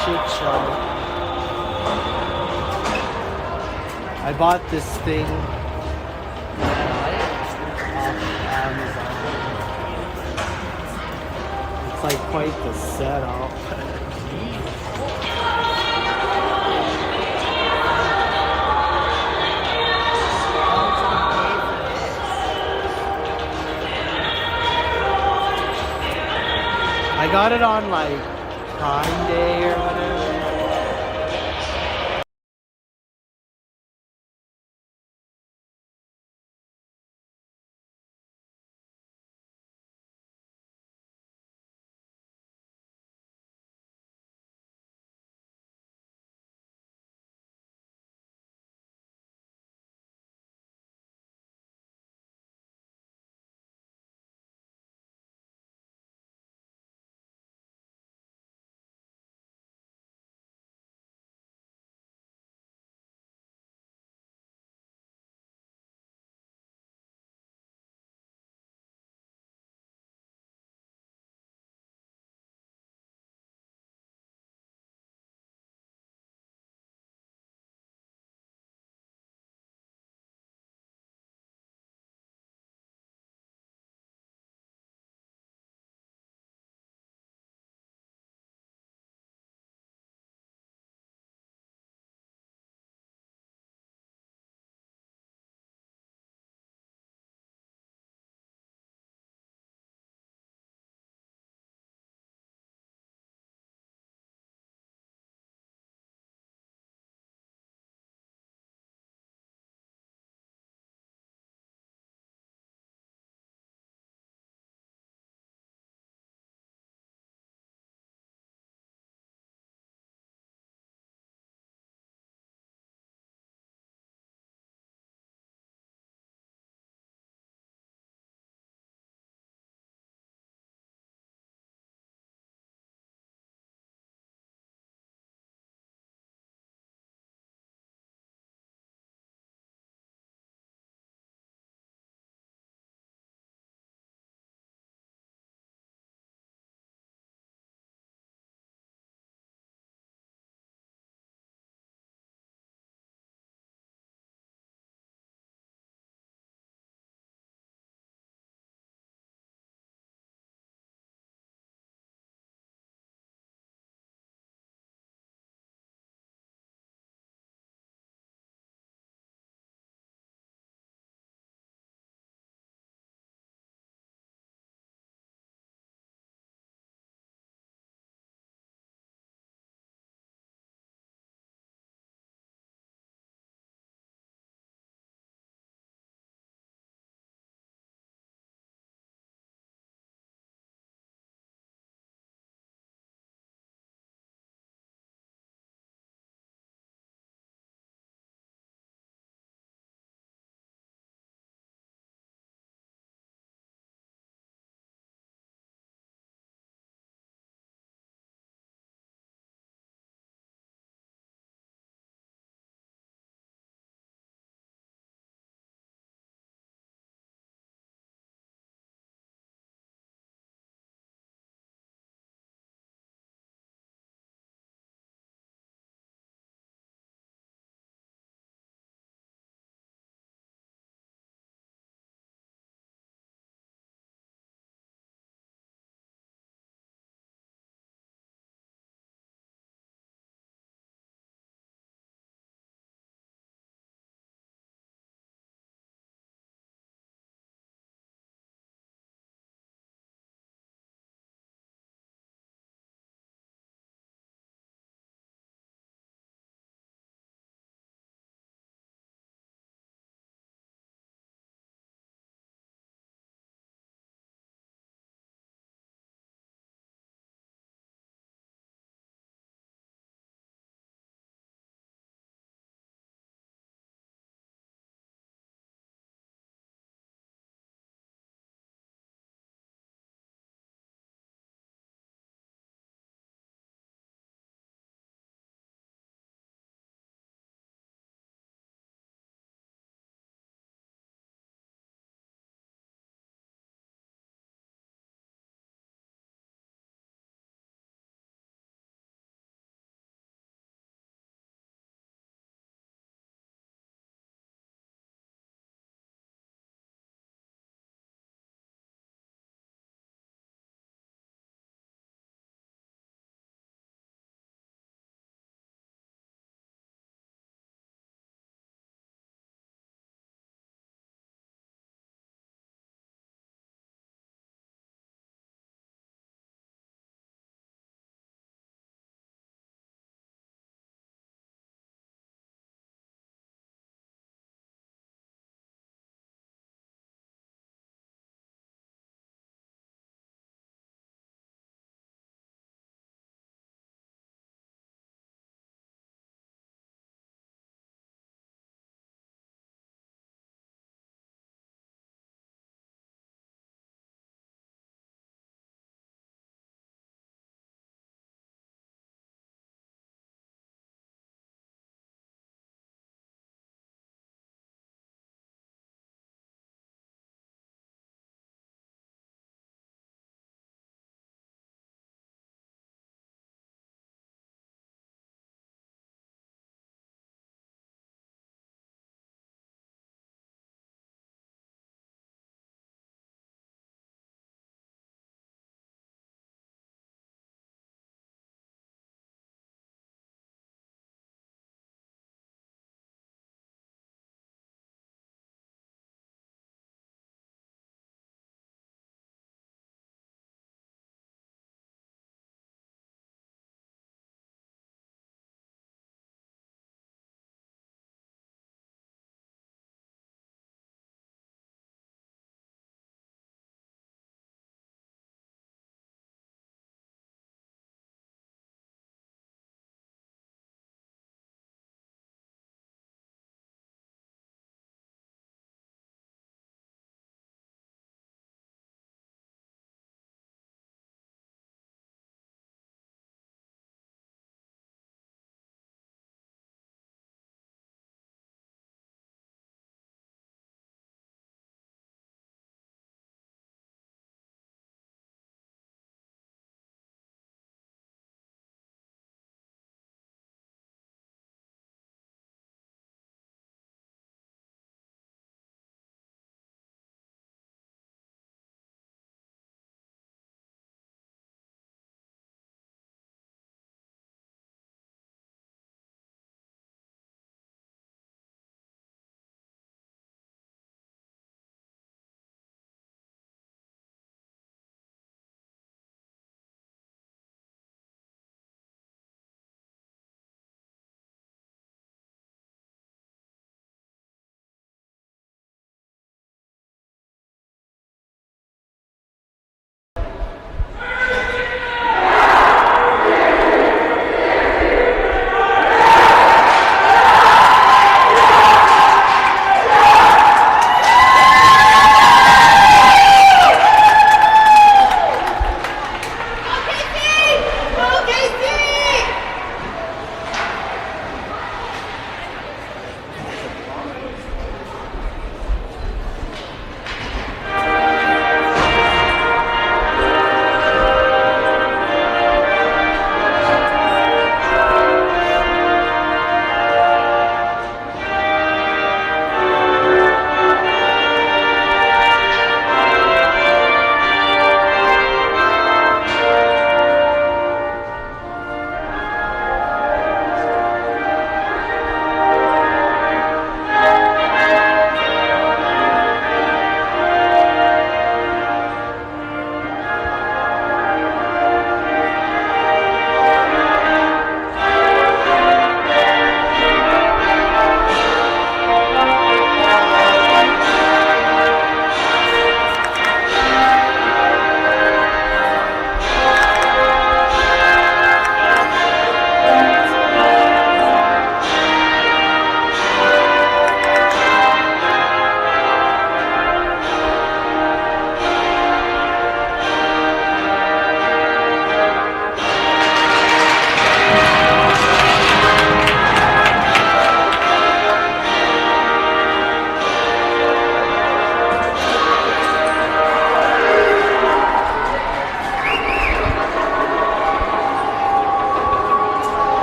shit show. I bought this thing off Amazon. It's like quite the setup. I got it on like Prime Day or whatever.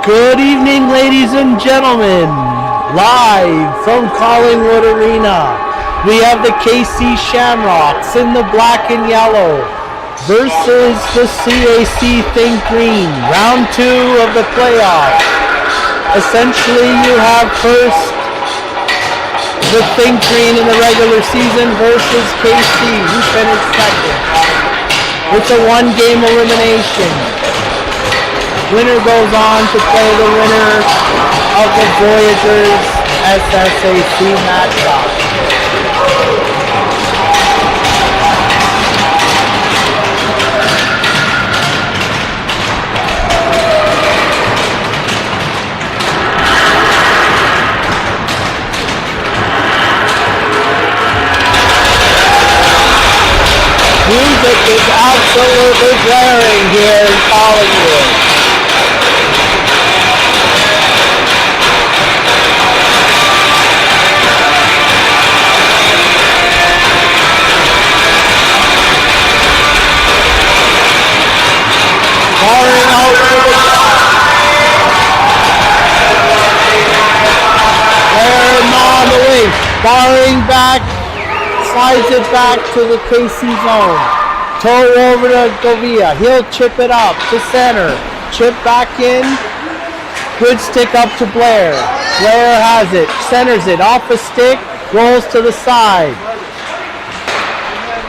Good evening, ladies and gentlemen. Live from Collingwood Arena, we have the CAC Shamrocks in the black and yellow versus the CAC Think Green. Round 2 of the playoffs. Essentially, you have first the Think Green in the regular season versus KC, who finished second. It's a one-game elimination. Winner goes on to play the winner of the Voyagers SSAC matchup. Music is absolutely blaring here in Collingwood. Barring out for the Blair on the wing. Barring back, slides it back to the KC zone. Toe over to Govia. He'll chip it up to center. Chip back in. Good stick up to Blair. Blair has it. Centers it off a stick. Rolls to the side.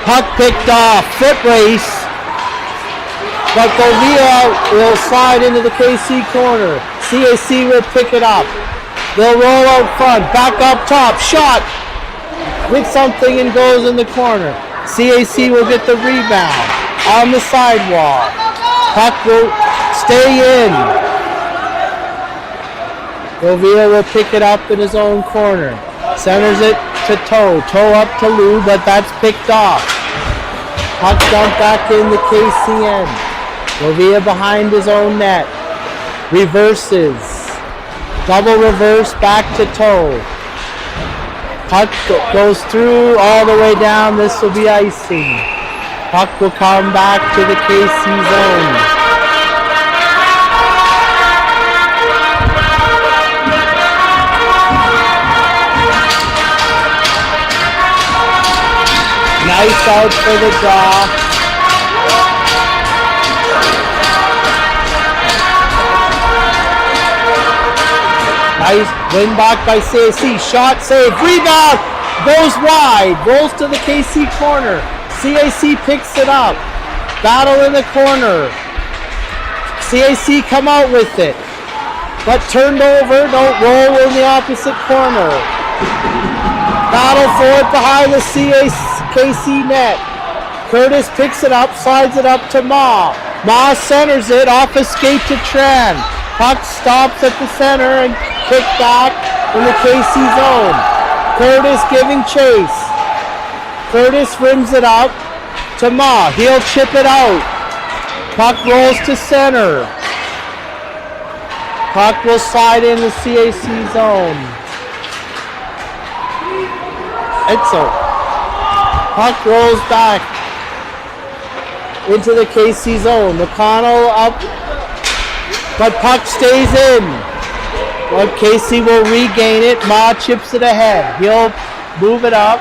Puck picked off. Foot race. But Govia will slide into the KC corner. CAC will pick it up. They'll roll out front. Back up top. Shot. With something and goes in the corner. CAC will get the rebound on the sidewall. Puck will stay in. Govia will pick it up in his own corner. Centers it to Toe. Toe up to Lou, but that's picked off. Puck dumped back in the KC end. Govia behind his own net. Reverses. Double reverse back to Toe. Puck goes through all the way down. This will be icing. Puck will come back to the KC zone. Nice out for the draw. Nice win back by CAC. Shot save. Rebound. Goes wide. Rolls to the KC corner. CAC picks it up. Battle in the corner. CAC come out with it. But turned over. Don't roll in the opposite corner. Battle for it behind the KC net. Curtis picks it up. Slides it up to Ma. Ma centers it. Off a skate to Tran. Puck stops at the center and kicked back in the KC zone. Curtis giving chase. Curtis rims it up to Ma. He'll chip it out. Puck rolls to center. Puck will slide in the CAC zone. Etzel. Puck rolls back into the KC zone. McConnell up. But puck stays in. But KC will regain it. Ma chips it ahead. He'll move it up.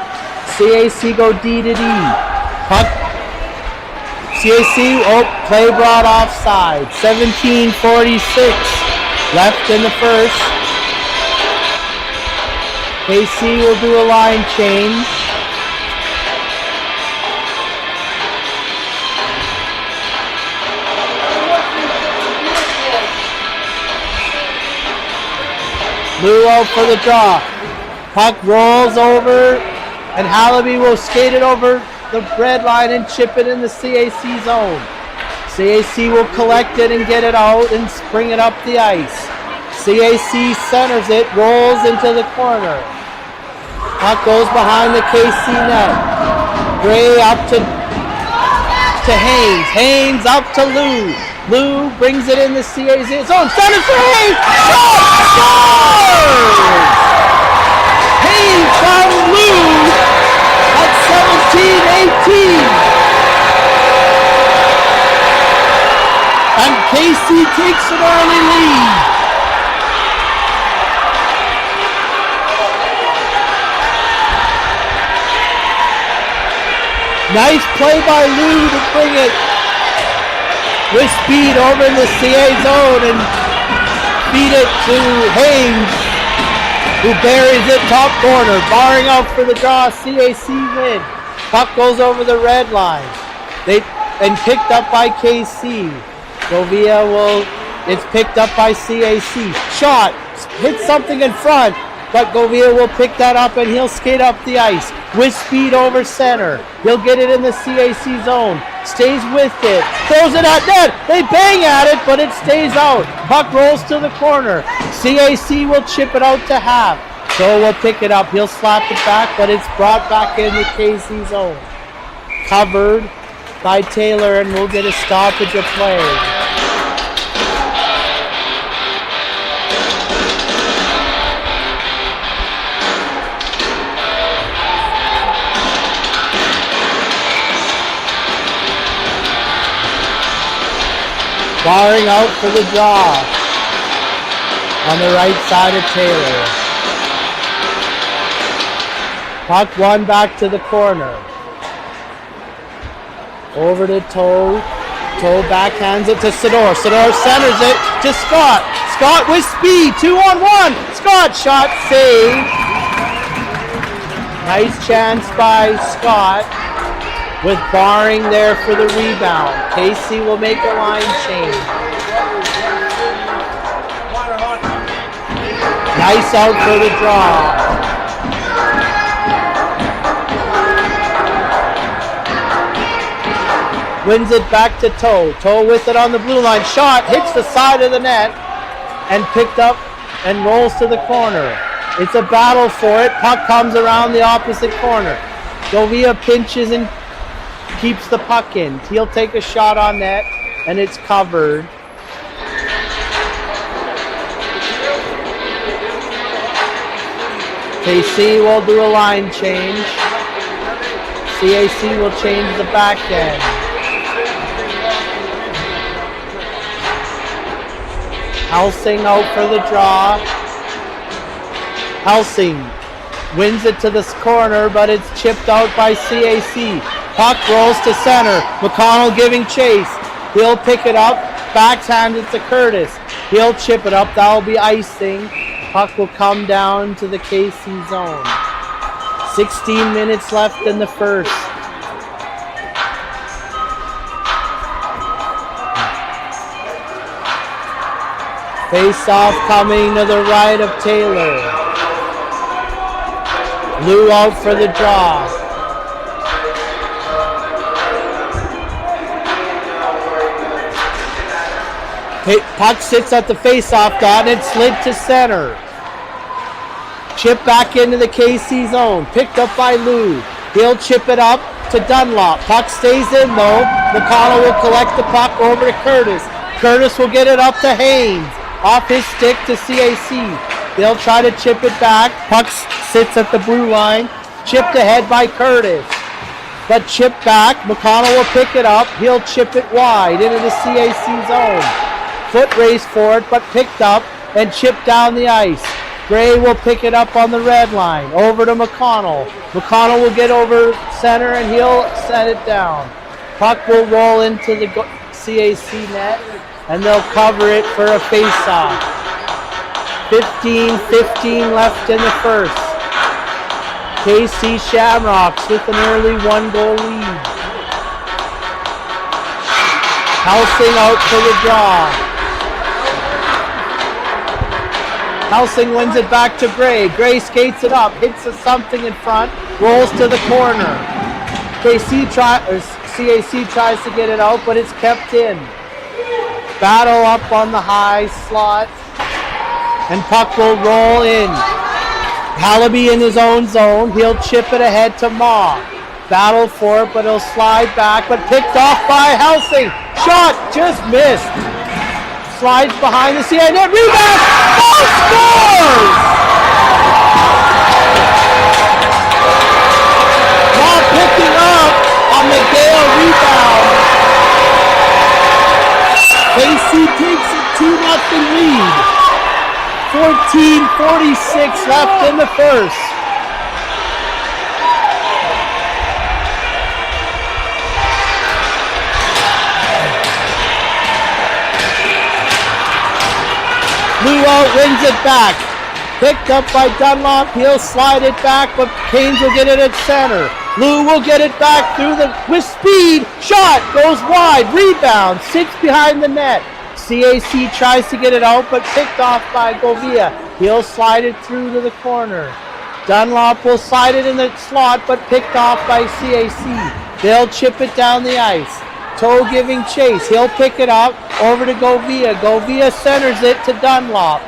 CAC go D to D. Puck. CAC, play brought offside. 17:46 left in the first. KC will do a line change. Lou out for the draw. Puck rolls over, and Hallaby will skate it over the red line and chip it in the CAC zone. CAC will collect it and get it out and bring it up the ice. CAC centers it, rolls into the corner. Puck goes behind the KC net. Gray up to Haynes. Haynes up to Lou. Lou brings it in the CAC zone. Center for Haynes. Scores! Haynes from Lou at 17-18. And KC takes an early lead. Nice play by Lou to bring it with speed over in the CA zone and feed it to Haynes, who buries it top corner. Barring out for the draw, CAC win. Puck goes over the red line. And picked up by KC. Govia it's picked up by CAC. Shot, hit something in front, but Govia will pick that up and he'll skate up the ice with speed over center. He'll get it in the CAC zone. Stays with it. Throws it at net. They bang at it, but it stays out. Puck rolls to the corner. CAC will chip it out to half. So will pick it up. He'll slap it back, but it's brought back in the KC zone. Covered by Taylor, and we'll get a stoppage of play. Barring out for the draw on the right side of Taylor. Puck won back to the corner. Over to Toe. Toe backhands it to Sador. Sador centers it to Scott. Scott with speed. 2-on-1. Scott shot saved. Nice chance by Scott with Barring there for the rebound. Casey will make a line change. Nice out for the draw. Wins it back to Toe. Toe with it on the blue line. Shot hits the side of the net and picked up and rolls to the corner. It's a battle for it. Puck comes around the opposite corner. Govia pinches and keeps the puck in. He'll take a shot on net and it's covered. KC will do a line change. CAC will change the back end. Helsing out for the draw. Helsing wins it to this corner, but it's chipped out by CAC. Puck rolls to center. McConnell giving chase. He'll pick it up. Backhand it to Curtis. He'll chip it up. That'll be icing. Puck will come down to the KC zone. 16 minutes left in the first. Face-off coming to the right of Taylor. Lou out for the draw. Puck sits at the face-off dot and it's slid to center. Chip back into the KC zone. Picked up by Lou. He'll chip it up to Dunlop. Puck stays in though. McConnell will collect the puck over to Curtis. Curtis will get it up to Haynes. Off his stick to CAC. They'll try to chip it back. Puck sits at the blue line. Chipped ahead by Curtis. But chipped back. McConnell will pick it up. He'll chip it wide into the CAC zone. Foot race for it, but picked up and chipped down the ice. Gray will pick it up on the red line. Over to McConnell. McConnell will get over center and he'll set it down. Puck will roll into the CAC net and they'll cover it for a face-off. 15-15 left in the first. KC Shamrocks with an early 1-goal lead. Helsing out for the draw. Helsing wins it back to Gray. Gray skates it up, hits something in front, rolls to the corner. CAC tries to get it out, but it's kept in. Battle up on the high slot, and puck will roll in. Hallaby in his own zone. He'll chip it ahead to Ma. Battle for it, but he'll slide back, but picked off by Helsing. Shot just missed. Slides behind the CA net. Rebound! Oh, scores! Ma picking up on the Gale rebound. KC takes a 2-0 lead. 14:46 left in the first. Lou out, wins it back. Picked up by Dunlop. He'll slide it back, but Haynes will get it at center. Lou will get it back through with speed. Shot goes wide. Rebound. Sits behind the net. CAC tries to get it out, but picked off by Govia. He'll slide it through to the corner. Dunlop will slide it in the slot, but picked off by CAC. They'll chip it down the ice. Toe giving chase. He'll pick it up over to Govia. Govia centers it to Dunlop.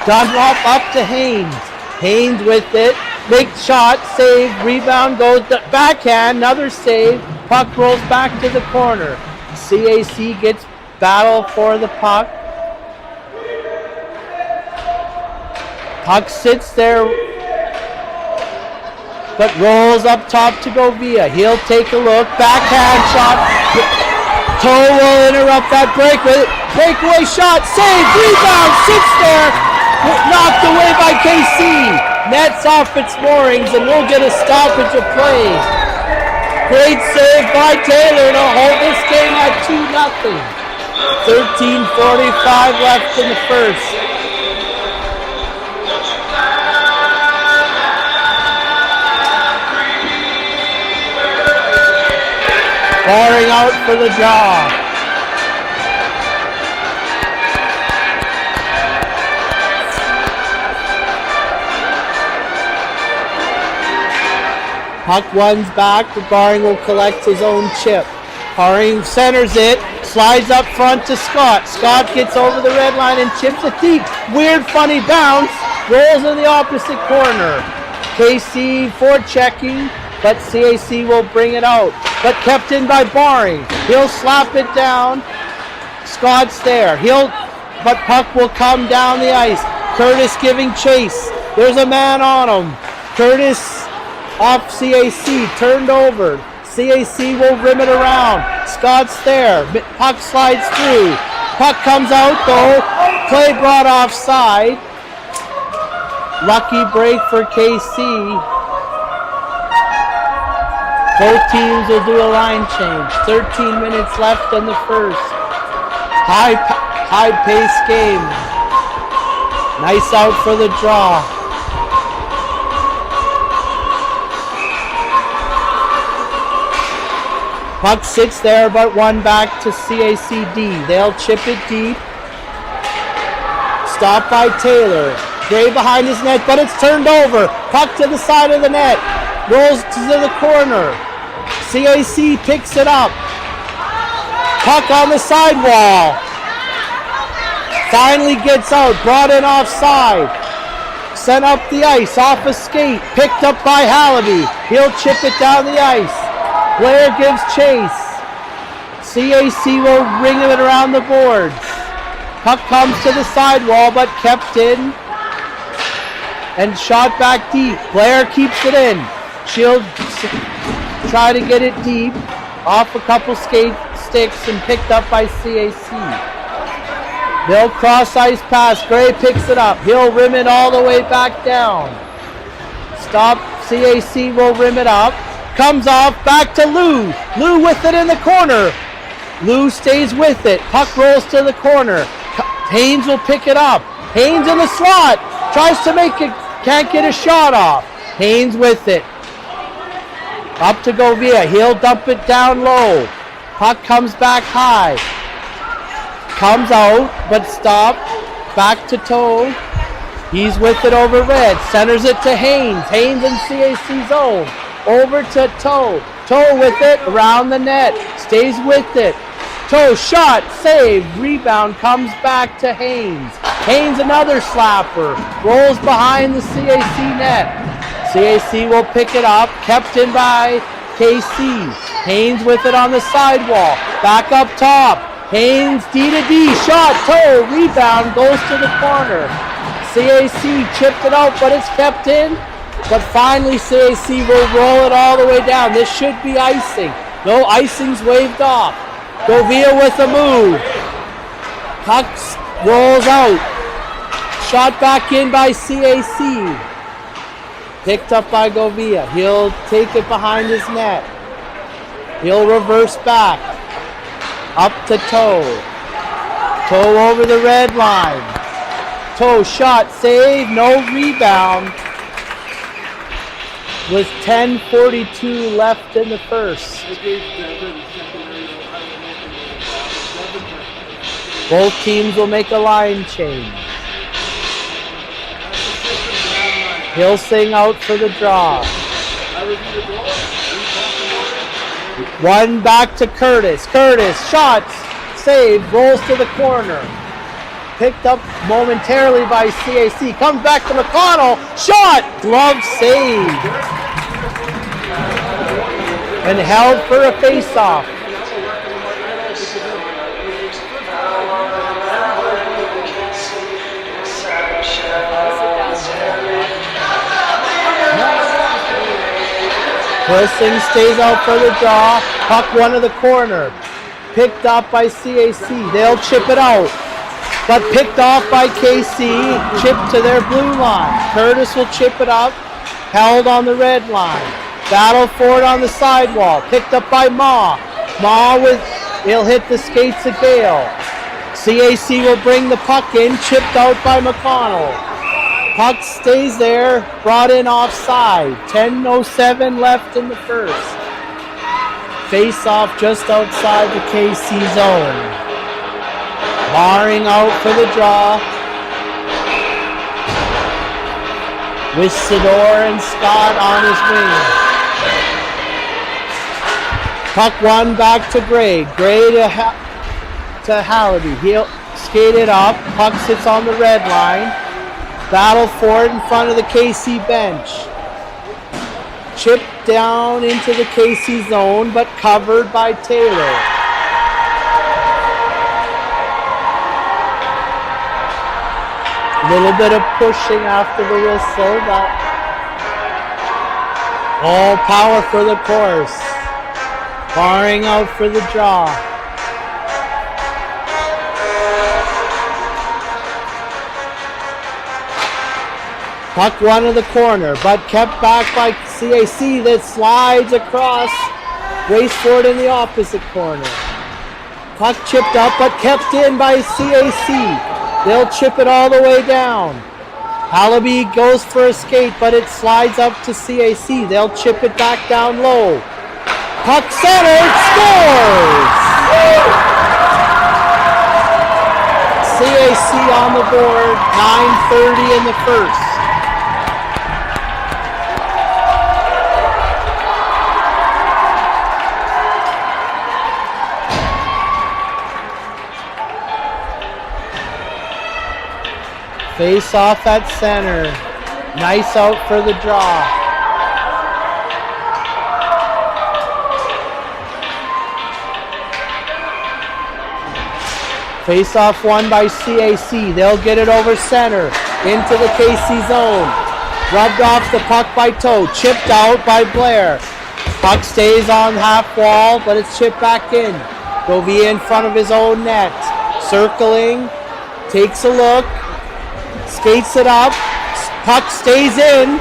Dunlop up to Haynes. Haynes with it. Big shot, save, rebound goes backhand, another save. Puck rolls back to the corner. CAC gets battle for the puck. Puck sits there, but rolls up top to Govia. He'll take a look. Backhand shot. Toe will interrupt that breakaway shot. Save. Rebound. Sits there. Knocked away by KC. Nets off its moorings and we'll get a stoppage of play. Great save by Taylor to hold this game at 2-0. 13:45 left in the first. Barring out for the draw. Puck runs back, but Barring will collect his own chip. Barring centers it, slides up front to Scott. Scott gets over the red line and chips it deep. Weird, funny bounce, rolls in the opposite corner. KC forechecking, but CAC will bring it out. But kept in by Barring. He'll slap it down. Scott's there. But puck will come down the ice. Curtis giving chase. There's a man on him. Curtis off CAC, turned over. CAC will rim it around. Scott's there. Puck slides through. Puck comes out though. Play brought offside. Lucky break for KC. Both teams will do a line change. 13 minutes left in the first. High-paced game. Nice out for the draw. Puck sits there, but one back to CACD. They'll chip it deep. Stopped by Taylor. Gray behind his net, but it's turned over. Puck to the side of the net. Rolls to the corner. CAC picks it up. Puck on the sidewall. Finally gets out. Brought in offside. Sent up the ice off a skate. Picked up by Hallaby. He'll chip it down the ice. Blair gives chase. CAC will ring it around the boards. Puck comes to the sidewall, but kept in and shot back deep. Blair keeps it in. She'll try to get it deep off a couple skate sticks and picked up by CAC. They'll cross ice pass. Gray picks it up. He'll rim it all the way back down. Stop. CAC will rim it up. Comes off, back to Lou. Lou with it in the corner. Lou stays with it. Puck rolls to the corner. Haynes will pick it up. Haynes in the slot. Tries to make it, can't get a shot off. Haynes with it. Up to Govia. He'll dump it down low. Puck comes back high. Comes out, but stopped. Back to Toe. He's with it over red. Centers it to Haynes. Haynes in CAC zone. Over to Toe. Toe with it around the net. Stays with it. Toe shot, save, rebound comes back to Haynes. Haynes another slapper. Rolls behind the CAC net. CAC will pick it up. Kept in by KC. Haynes with it on the sidewall. Back up top. Haynes D to D. Shot, Toe, rebound goes to the corner. CAC chipped it out, but it's kept in. But finally CAC will roll it all the way down. This should be icing. No, icing's waved off. Govia with a move. Puck rolls out. Shot back in by CAC. Picked up by Govia. He'll take it behind his net. He'll reverse back. Up to Toe. Toe over the red line. Toe shot, save, no rebound. With 10:42 left in the first. Both teams will make a line change. Hilsing out for the draw. One back to Curtis. Curtis shots, save, rolls to the corner. Picked up momentarily by CAC. Comes back to McConnell. Shot, glove save. And held for a face-off. Hilsing stays out for the draw. Puck one to the corner. Picked up by CAC. They'll chip it out. But picked off by KC. Chipped to their blue line. Curtis will chip it up. Held on the red line. Battle for it on the sidewall. Picked up by Ma. He'll hit the skates of Gale. CAC will bring the puck in. Chipped out by McConnell. Puck stays there, brought in offside. 10:07 left in the first. Face off just outside the KC zone. Barring out for the draw. With Sidor and Scott on his wing. Puck one back to Gray. Gray to Halliday. He'll skate it up. Puck sits on the red line. Battle for it in front of the KC bench. Chipped down into the KC zone, but covered by Taylor. A little bit of pushing after the whistle, but all power for the course. Barring out for the draw. Puck one to the corner, but kept back by CAC that slides across. Race for it in the opposite corner. Puck chipped up, but kept in by CAC. They'll chip it all the way down. Halliday goes for a skate, but it slides up to CAC. They'll chip it back down low. Puck centered, scores! CAC on the board, 9:30 in the first. Face off at center. Nice out for the draw. Face off won by CAC. They'll get it over center into the KC zone. Rubbed off the puck by Toe. Chipped out by Blair. Puck stays on half wall, but it's chipped back in. Govia in front of his own net. Circling. Takes a look. Skates it up. Puck stays in,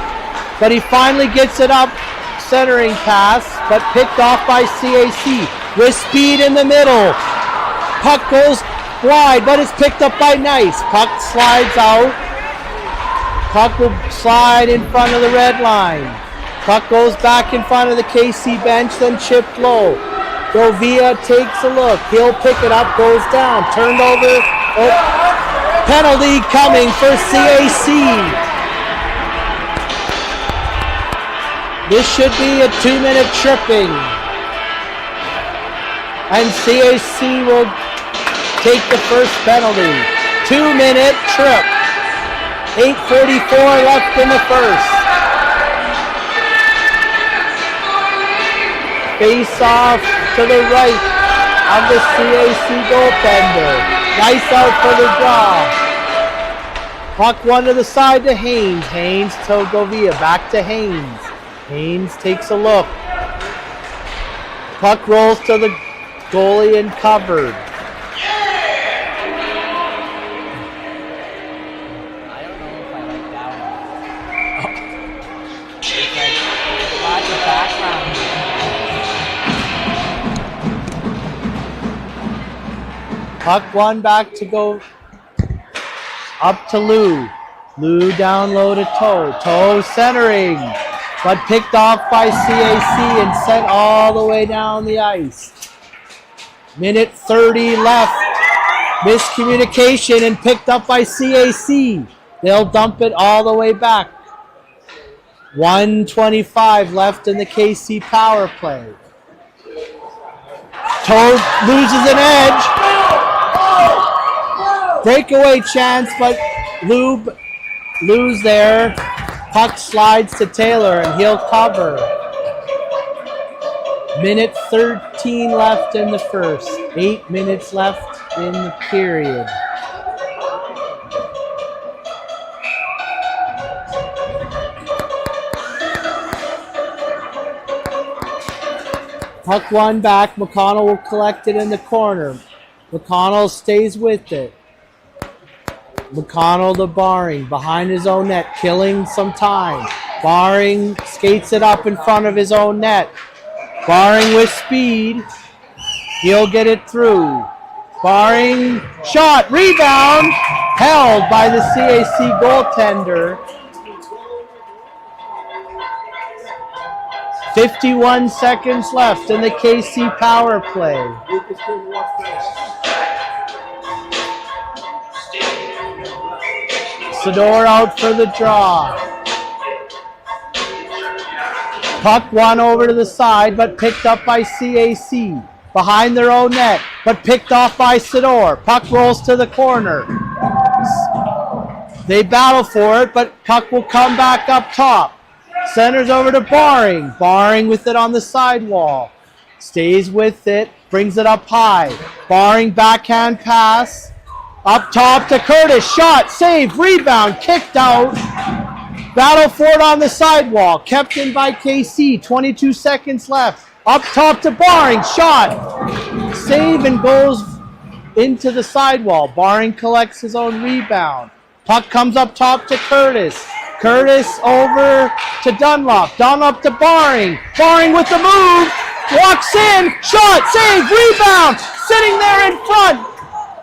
but he finally gets it up. Centering pass, but picked off by CAC. With speed in the middle. Puck goes wide, but it's picked up by Nice. Puck slides out. Puck will slide in front of the red line. Puck goes back in front of the KC bench, then chipped low. Govia takes a look. He'll pick it up, goes down. Turned over. Penalty coming for CAC. This should be a 2-minute tripping. And CAC will take the first penalty. 2-minute trip. 8:44 left in the first. Face off to the right of the CAC goaltender. Nice out for the draw. Puck one to the side to Haynes. Haynes to Govia. Back to Haynes. Haynes takes a look. Puck rolls to the goalie and covered. Puck one back to go. Up to Lou. Lou down low to Toe. Toe centering, but picked off by CAC and sent all the way down the ice. Minute 30 left. Miscommunication and picked up by CAC. They'll dump it all the way back. 1:25 left in the KC power play. Toe loses an edge. Breakaway chance, but Lou's there. Puck slides to Taylor and he'll cover. Minute 13 left in the first. 8 minutes left in the period. Puck one back. McConnell will collect it in the corner. McConnell stays with it. McConnell to Baring behind his own net, killing some time. Baring skates it up in front of his own net. Baring with speed. He'll get it through. Baring shot, rebound, held by the CAC goaltender. 51 seconds left in the KC power play. Sador out for the draw. Puck one over to the side, but picked up by CAC. Behind their own net, but picked off by Sador. Puck rolls to the corner. They battle for it, but puck will come back up top. Centers over to Baring. Baring with it on the sidewall. Stays with it, brings it up high. Baring backhand pass. Up top to Curtis. Shot, save, rebound, kicked out. Battle for it on the sidewall. Kept in by KC. 22 seconds left. Up top to Baring. Shot. Save and goes into the sidewall. Baring collects his own rebound. Puck comes up top to Curtis. Curtis over to Dunlop. Dunlop to Baring. Baring with the move. Walks in. Shot. Save. Rebound. Sitting there in front.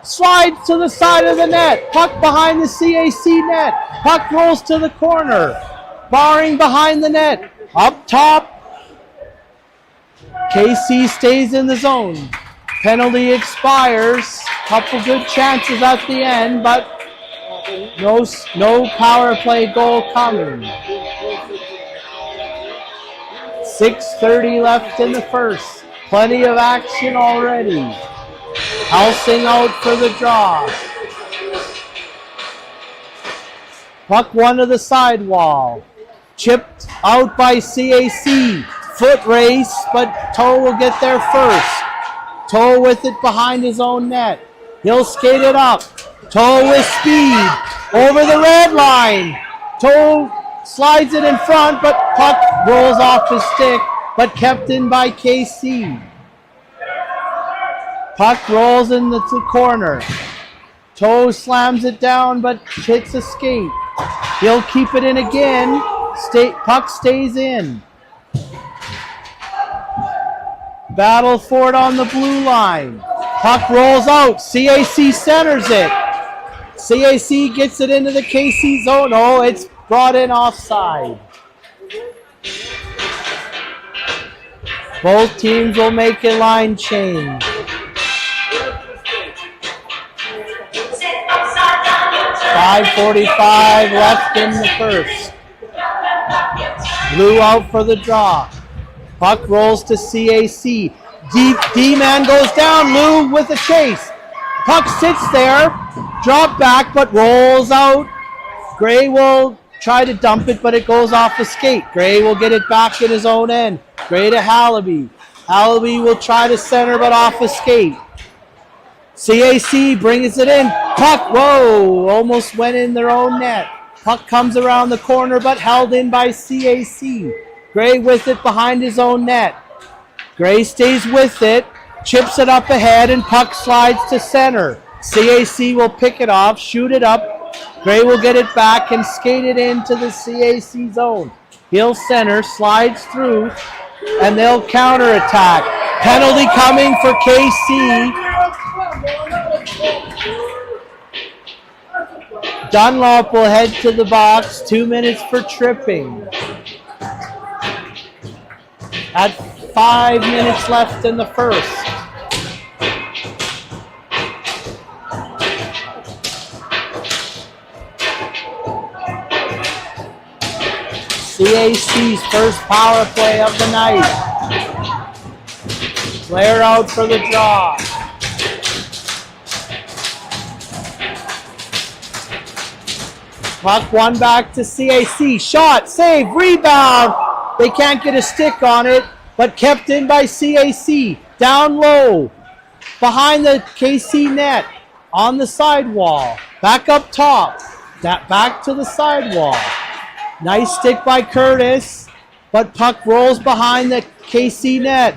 Slides to the side of the net. Puck behind the CAC net. Puck rolls to the corner. Baring behind the net. Up top. KC stays in the zone. Penalty expires. Couple good chances at the end, but no power play goal coming. 6:30 left in the first. Plenty of action already. Helsing out for the draw. Puck one to the sidewall. Chipped out by CAC. Foot race, but Toe will get there first. Toe with it behind his own net. He'll skate it up. Toe with speed. Over the red line. Toe slides it in front, but puck rolls off his stick, but kept in by KC. Puck rolls in the corner. Toe slams it down, but hits a skate. He'll keep it in again. Puck stays in. Battle for it on the blue line. Puck rolls out. CAC centers it. CAC gets it into the KC zone. Oh, it's brought in offside. Both teams will make a line change. 5:45 left in the first. Blue out for the draw. Puck rolls to CAC. D-man goes down. Lou with a chase. Puck sits there. Drop back, but rolls out. Gray will try to dump it, but it goes off the skate. Gray will get it back in his own end. Gray to Hallaby. Hallaby will try to center, but off a skate. CAC brings it in. Puck, whoa, almost went in their own net. Puck comes around the corner, but held in by CAC. Gray with it behind his own net. Gray stays with it, chips it up ahead, and puck slides to center. CAC will pick it off, shoot it up. Gray will get it back and skate it into the CAC zone. He'll center, slides through, and they'll counterattack. Penalty coming for KC. Dunlop will head to the box. 2 minutes for tripping. At 5 minutes left in the first. CAC's first power play of the night. Blair out for the draw. Puck one back to CAC. Shot, save, rebound. They can't get a stick on it, but kept in by CAC. Down low, behind the KC net, on the sidewall. Back up top, back to the sidewall. Nice stick by Curtis, but puck rolls behind the KC net.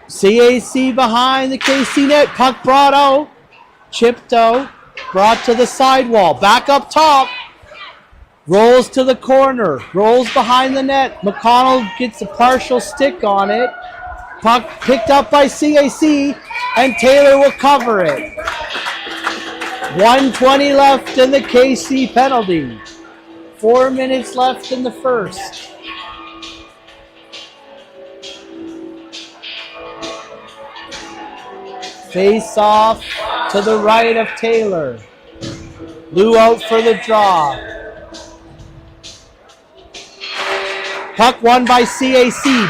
CAC behind the KC net. Puck brought out, chipped out, brought to the sidewall. Back up top. Rolls to the corner. Rolls behind the net. McConnell gets a partial stick on it. Puck picked up by CAC, and Taylor will cover it. 1:20 left in the KC penalty. 4 minutes left in the first. Face off to the right of Taylor. Lou out for the draw. Puck won by CAC.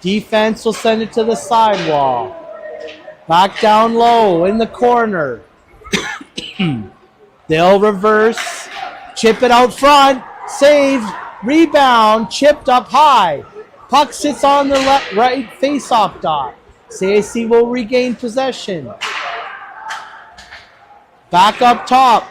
Defense will send it to the sidewall. Back down low in the corner. They'll reverse. Chip it out front. Saved. Rebound. Chipped up high. Puck sits on the right face-off dot. CAC will regain possession. Back up top.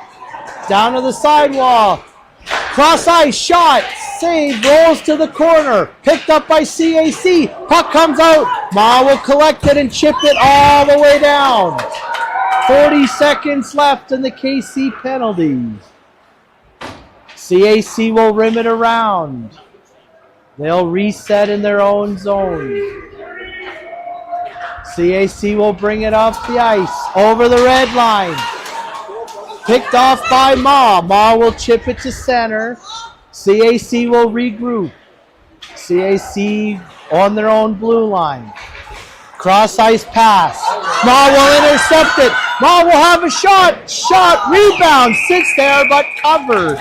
Down to the sidewall. Cross ice shot. Save. Rolls to the corner. Picked up by CAC. Puck comes out. Ma will collect it and chip it all the way down. 40 seconds left in the KC penalties. CAC will rim it around. They'll reset in their own zone. CAC will bring it off the ice. Over the red line. Picked off by Ma. Ma will chip it to center. CAC will regroup. CAC on their own blue line. Cross ice pass. Ma will intercept it. Ma will have a shot. Shot. Rebound. Sits there but covered.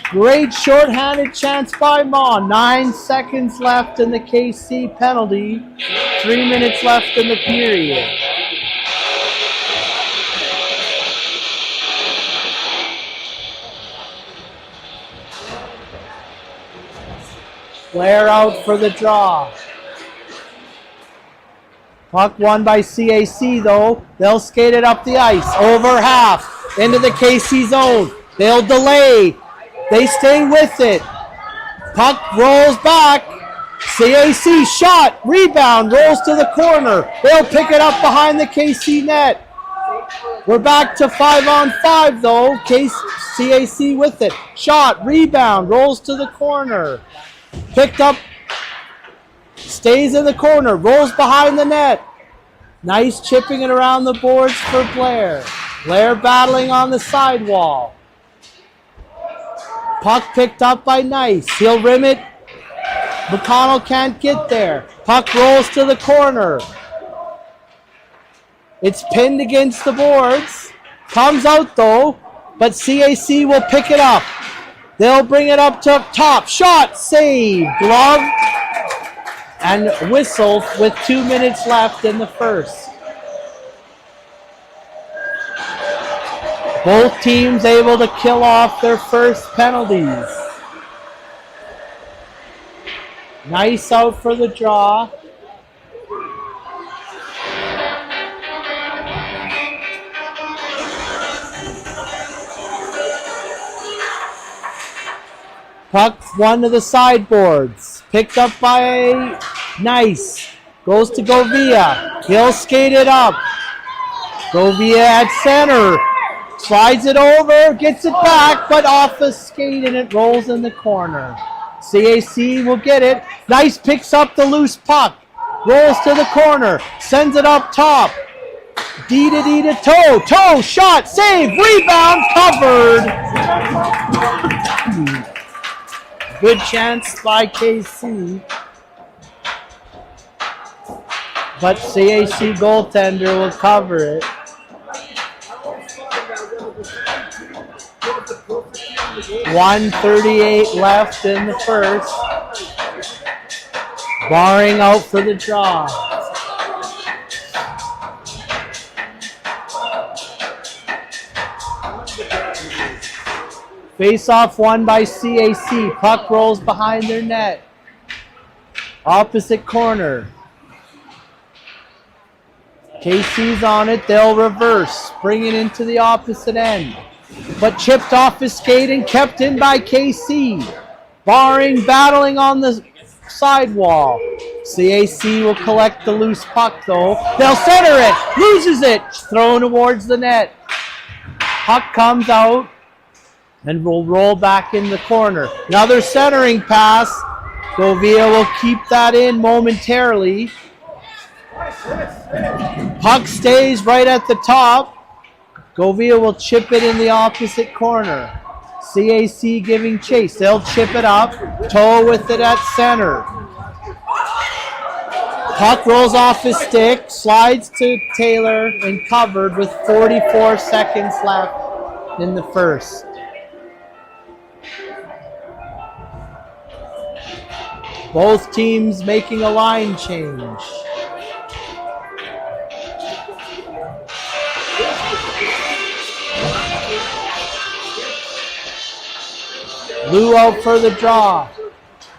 Great shorthanded chance by Ma. 9 seconds left in the KC penalty. 3 minutes left in the period. Blair out for the draw. Puck won by CAC though. They'll skate it up the ice. Over half. Into the KC zone. They'll delay. They stay with it. Puck rolls back. CAC shot. Rebound. Rolls to the corner. They'll pick it up behind the KC net. We're back to 5-on-5 though. CAC with it. Shot. Rebound. Rolls to the corner. Picked up. Stays in the corner. Rolls behind the net. Nice chipping it around the boards for Blair. Blair battling on the sidewall. Puck picked up by Nice. He'll rim it. McConnell can't get there. Puck rolls to the corner. It's pinned against the boards. Comes out though, but CAC will pick it up. They'll bring it up to top. Shot, save, glove, and whistle with 2 minutes left in the first. Both teams able to kill off their first penalties. Nice out for the draw. Puck one to the sideboards. Picked up by Nice. Goes to Govia. He'll skate it up. Govia at center. Slides it over. Gets it back, but off the skate and it rolls in the corner. CAC will get it. Nice picks up the loose puck. Rolls to the corner. Sends it up top. D to toe. Toe, shot, save, rebound, covered. Good chance by KC. But CAC goaltender will cover it. 1:38 left in the first. Barring out for the draw. Face-off won by CAC. Puck rolls behind their net. Opposite corner. KC's on it. They'll reverse. Bring it into the opposite end. But chipped off his skate and kept in by KC. Barring battling on the sidewall. CAC will collect the loose puck though. They'll center it. Loses it. Thrown towards the net. Puck comes out and will roll back in the corner. Another centering pass. Govia will keep that in momentarily. Puck stays right at the top. Govia will chip it in the opposite corner. CAC giving chase. They'll chip it up. Toe with it at center. Puck rolls off his stick, slides to Taylor and covered with 44 seconds left in the first. Both teams making a line change. Lou out for the draw.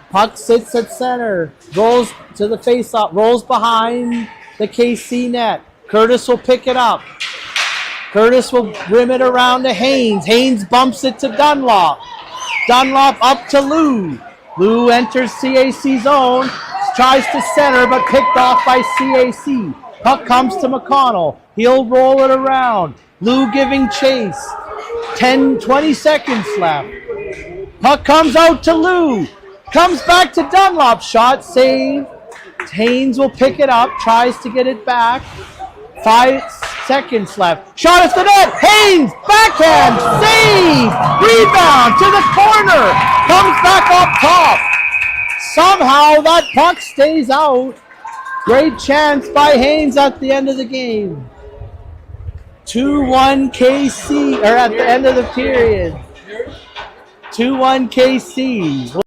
Puck sits at center. Rolls to the faceoff. Rolls behind the KC net. Curtis will pick it up. Curtis will rim it around to Haynes. Haynes bumps it to Dunlop. Dunlop up to Lou. Lou enters CAC zone. Tries to center but picked off by CAC. Puck comes to McConnell. He'll roll it around. Lou giving chase. 20 seconds left. Puck comes out to Lou. Comes back to Dunlop. Shot save. Haynes will pick it up. Tries to get it back. 5 seconds left. Shot at the net. Haynes. Backhand. Save. Rebound to the corner. Comes back up top. Somehow that puck stays out. Great chance by Haynes at the end of the game. 2-1 KC, or at the end of the period. 2-1 KC.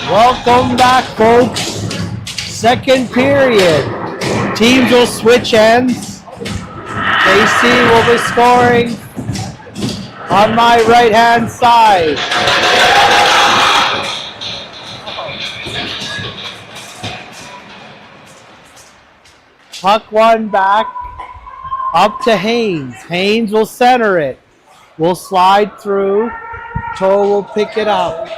Welcome back, folks. Second period. Teams will switch ends. KC will be scoring on my right-hand side. Puck one back, up to Haynes. Haynes will center it. Will slide through. Toe will pick it up.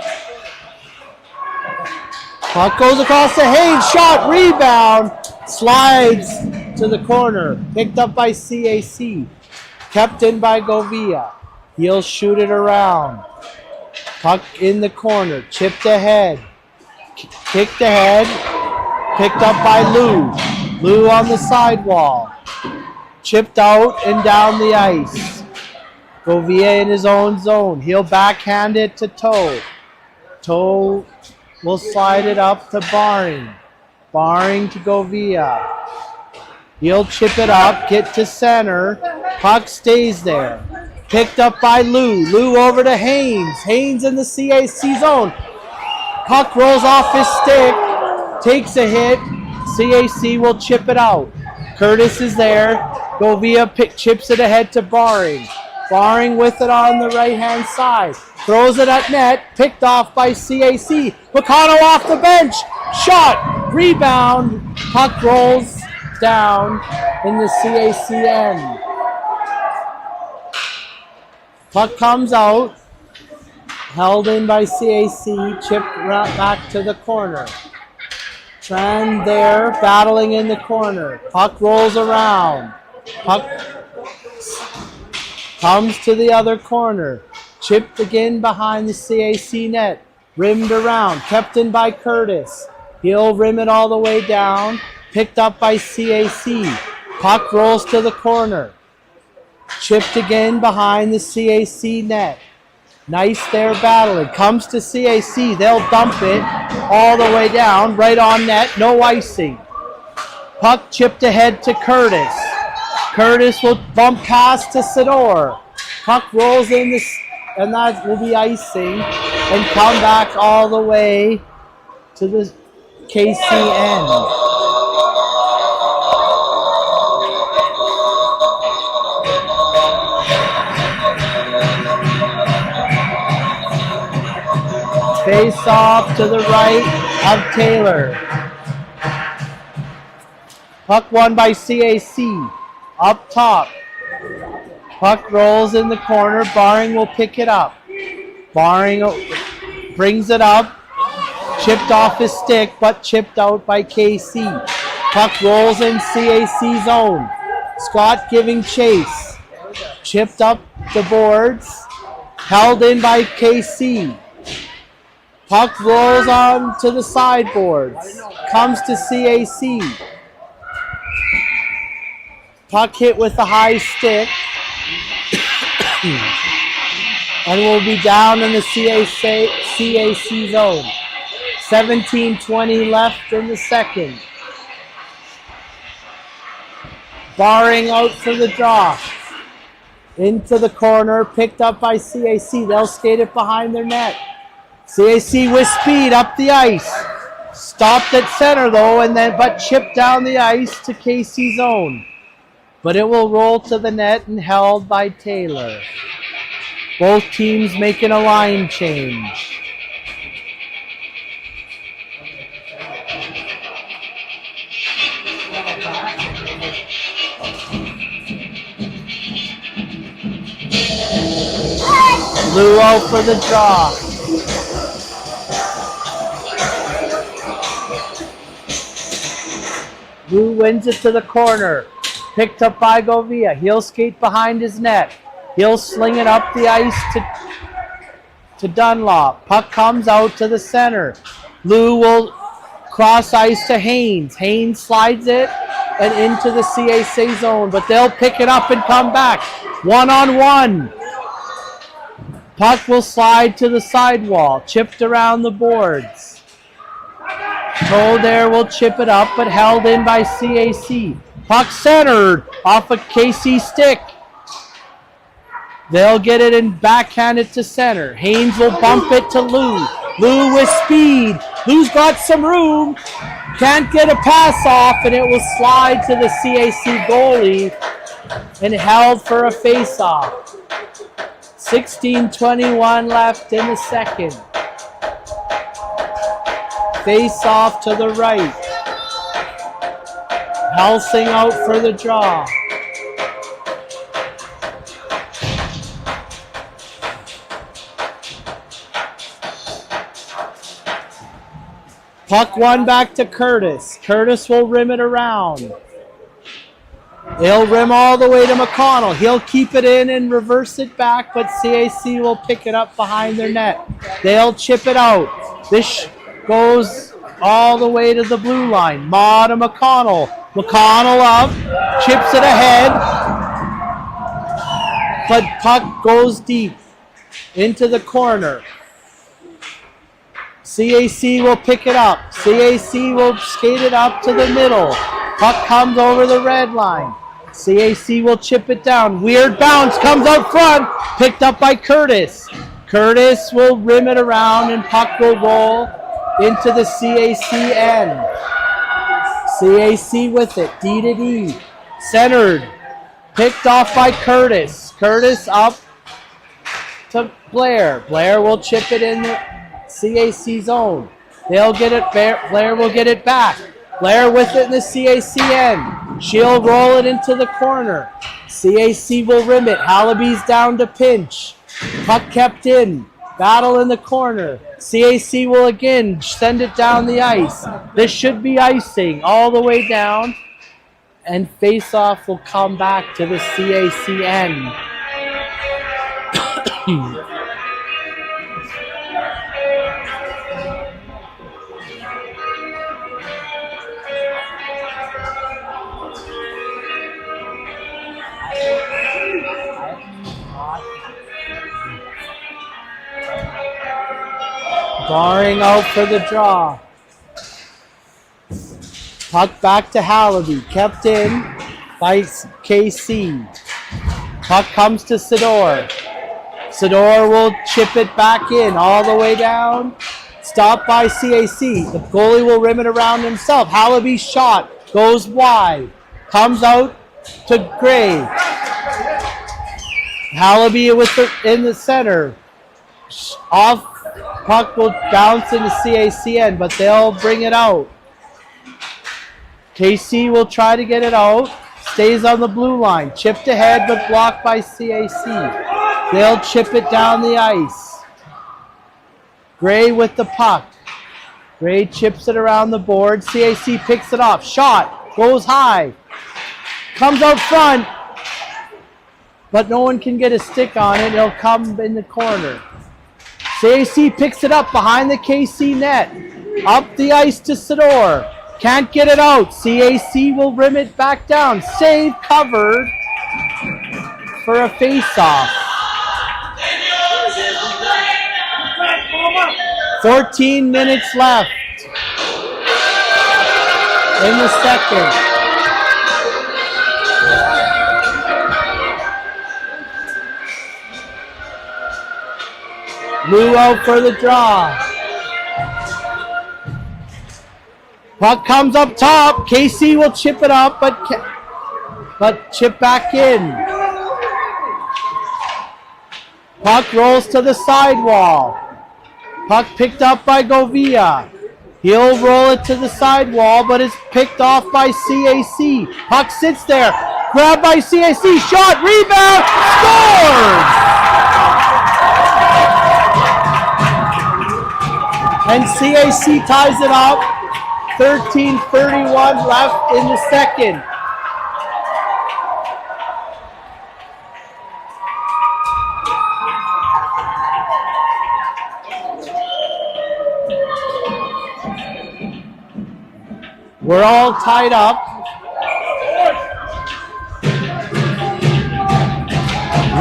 Puck goes across to Haynes. Shot, rebound. Slides to the corner. Picked up by CAC. Kept in by Govia. He'll shoot it around. Puck in the corner. Chipped ahead. Kicked ahead. Picked up by Lou. Lou on the sidewall. Chipped out and down the ice. Govia in his own zone. He'll backhand it to Toe. Toe will slide it up to Baring. Baring to Govia. He'll chip it up, get to center. Puck stays there. Picked up by Lou. Lou over to Haynes. Haynes in the CAC zone. Puck rolls off his stick. Takes a hit. CAC will chip it out. Curtis is there. Govia chips it ahead to Baring. Baring with it on the right-hand side. Throws it at net. Picked off by CAC. McConnell off the bench. Shot. Rebound. Puck rolls down in the CAC end. Puck comes out. Held in by CAC. Chipped right back to the corner. Tran there, battling in the corner. Puck rolls around. Puck comes to the other corner. Chipped again behind the CAC net. Rimmed around. Kept in by Curtis. He'll rim it all the way down. Picked up by CAC. Puck rolls to the corner. Chipped again behind the CAC net. Nice there battling. Comes to CAC. They'll dump it all the way down. Right on net. No icing. Puck chipped ahead to Curtis. Curtis will bump past to Sador. Puck rolls in this, and that will be icing. And come back all the way to the KC end. Face off to the right of Taylor. Puck won by CAC. Up top. Puck rolls in the corner. Baring will pick it up. Baring brings it up. Chipped off his stick, but chipped out by KC. Puck rolls in CAC zone. Scott giving chase. Chipped up the boards. Held in by KC. Puck rolls on to the sideboards. Comes to CAC. Puck hit with the high stick. And will be down in the CAC zone. 17:20 left in the second. Baring out for the draw. Into the corner. Picked up by CAC. They'll skate it behind their net. CAC with speed up the ice. Stopped at center though, and then but chipped down the ice to KC zone. But it will roll to the net and held by Taylor. Both teams making a line change. Lou out for the draw. Lou wins it to the corner. Picked up by Govia. He'll skate behind his net. He'll sling it up the ice to Dunlop. Puck comes out to the center. Lou will cross ice to Haynes. Haynes slides it and into the CAC zone, but they'll pick it up and come back. One-on-one. Puck will slide to the sidewall, chipped around the boards. Toe there will chip it up, but held in by CAC. Puck centered off a KC stick. They'll get it and backhand it to center. Haynes will bump it to Lou. Lou with speed. Lou's got some room. Can't get a pass off, and it will slide to the CAC goalie and held for a face-off. 16:21 left in the second. Face-off to the right. Helsing out for the draw. Puck one back to Curtis. Curtis will rim it around. He'll rim all the way to McConnell. He'll keep it in and reverse it back, but CAC will pick it up behind their net. They'll chip it out. This goes all the way to the blue line. Ma to McConnell. McConnell up, chips it ahead, but puck goes deep into the corner. CAC will pick it up. CAC will skate it up to the middle. Puck comes over the red line. CAC will chip it down. Weird bounce comes out front. Picked up by Curtis. Curtis will rim it around and puck will roll into the CAC end. CAC with it. D to D. Centered. Picked off by Curtis. Curtis up to Blair. Blair will chip it in the CAC zone. They'll get it. Blair will get it back. Blair with it in the CAC end. She'll roll it into the corner. CAC will rim it. Hallaby's down to pinch. Puck kept in. Battle in the corner. CAC will again send it down the ice. This should be icing all the way down. And face-off will come back to the CAC end. Barring out for the draw. Puck back to Hallaby. Kept in by KC. Puck comes to Sador. Sador will chip it back in all the way down. Stopped by CAC. The goalie will rim it around himself. Hallaby's shot goes wide. Comes out to Gray. Hallaby in the center. Off. Puck will bounce into CAC end, but they'll bring it out. KC will try to get it out. Stays on the blue line. Chipped ahead, but blocked by CAC. They'll chip it down the ice. Gray with the puck. Gray chips it around the board. CAC picks it up. Shot. Goes high. Comes out front. But no one can get a stick on it. It'll come in the corner. CAC picks it up behind the KC net. Up the ice to Sador. Can't get it out. CAC will rim it back down. Save covered for a face-off. 14 minutes left in the second. Lou out for the draw. Puck comes up top. KC will chip it up, but chip back in. Puck rolls to the sidewall. Puck picked up by Govia. He'll roll it to the sidewall, but it's picked off by CAC. Puck sits there. Grabbed by CAC. Shot. Rebound. Scores! And CAC ties it up. 13:31 left in the second. We're all tied up.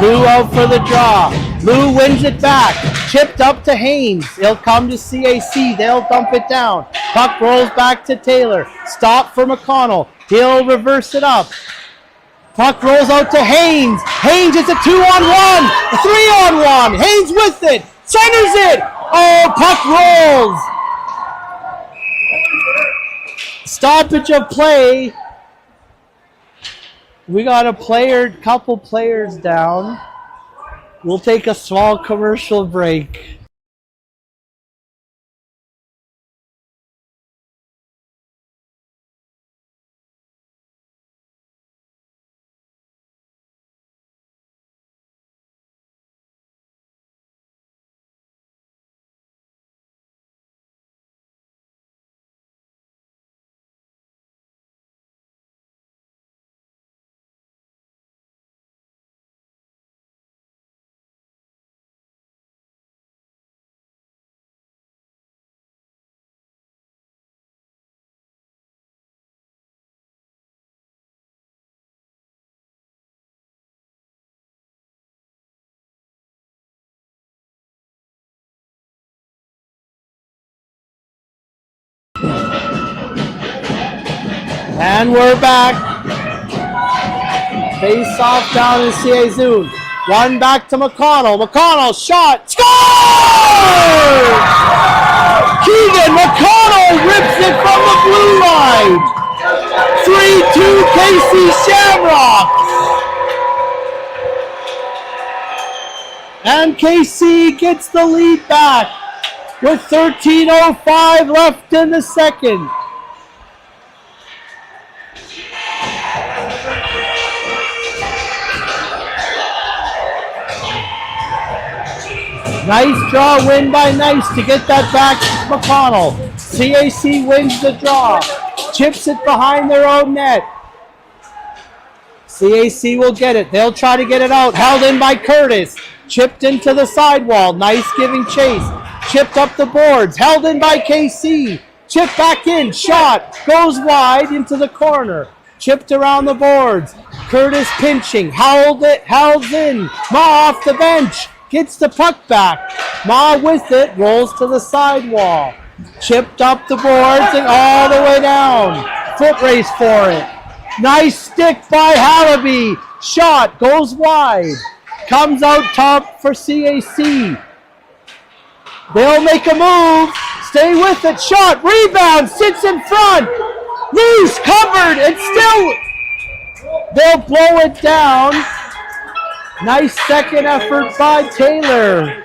Lou out for the draw. Lou wins it back. Chipped up to Haynes. He'll come to CAC. They'll dump it down. Puck rolls back to Taylor. Stop for McConnell. He'll reverse it up. Puck rolls out to Haynes. Haynes, it's a 2-on-1. A 3-on-1. Haynes with it. Centers it. Oh, puck rolls. Stoppage of play. We got a couple players down. We'll take a small commercial break. And we're back. Face off down in CA zone. One back to McConnell. McConnell shot. Score! Keegan McConnell rips it from the blue line. 3-2 KC Shamrocks. And KC gets the lead back with 13:05 left in the second. Nice draw win by Nice to get that back to McConnell. CAC wins the draw. Chips it behind their own net. CAC will get it. They'll try to get it out. Held in by Curtis. Chipped into the sidewall. Nice giving chase. Chipped up the boards. Held in by KC. Chipped back in. Shot. Goes wide into the corner. Chipped around the boards. Curtis pinching. Held in. Ma off the bench. Gets the puck back. Ma with it. Rolls to the sidewall. Chipped up the boards and all the way down. Foot race for it. Nice stick by Hallaby. Shot. Goes wide. Comes out top for CAC. They'll make a move. Stay with it. Shot. Rebound. Sits in front. Loose. Covered. And still they'll blow it down. Nice second effort by Taylor.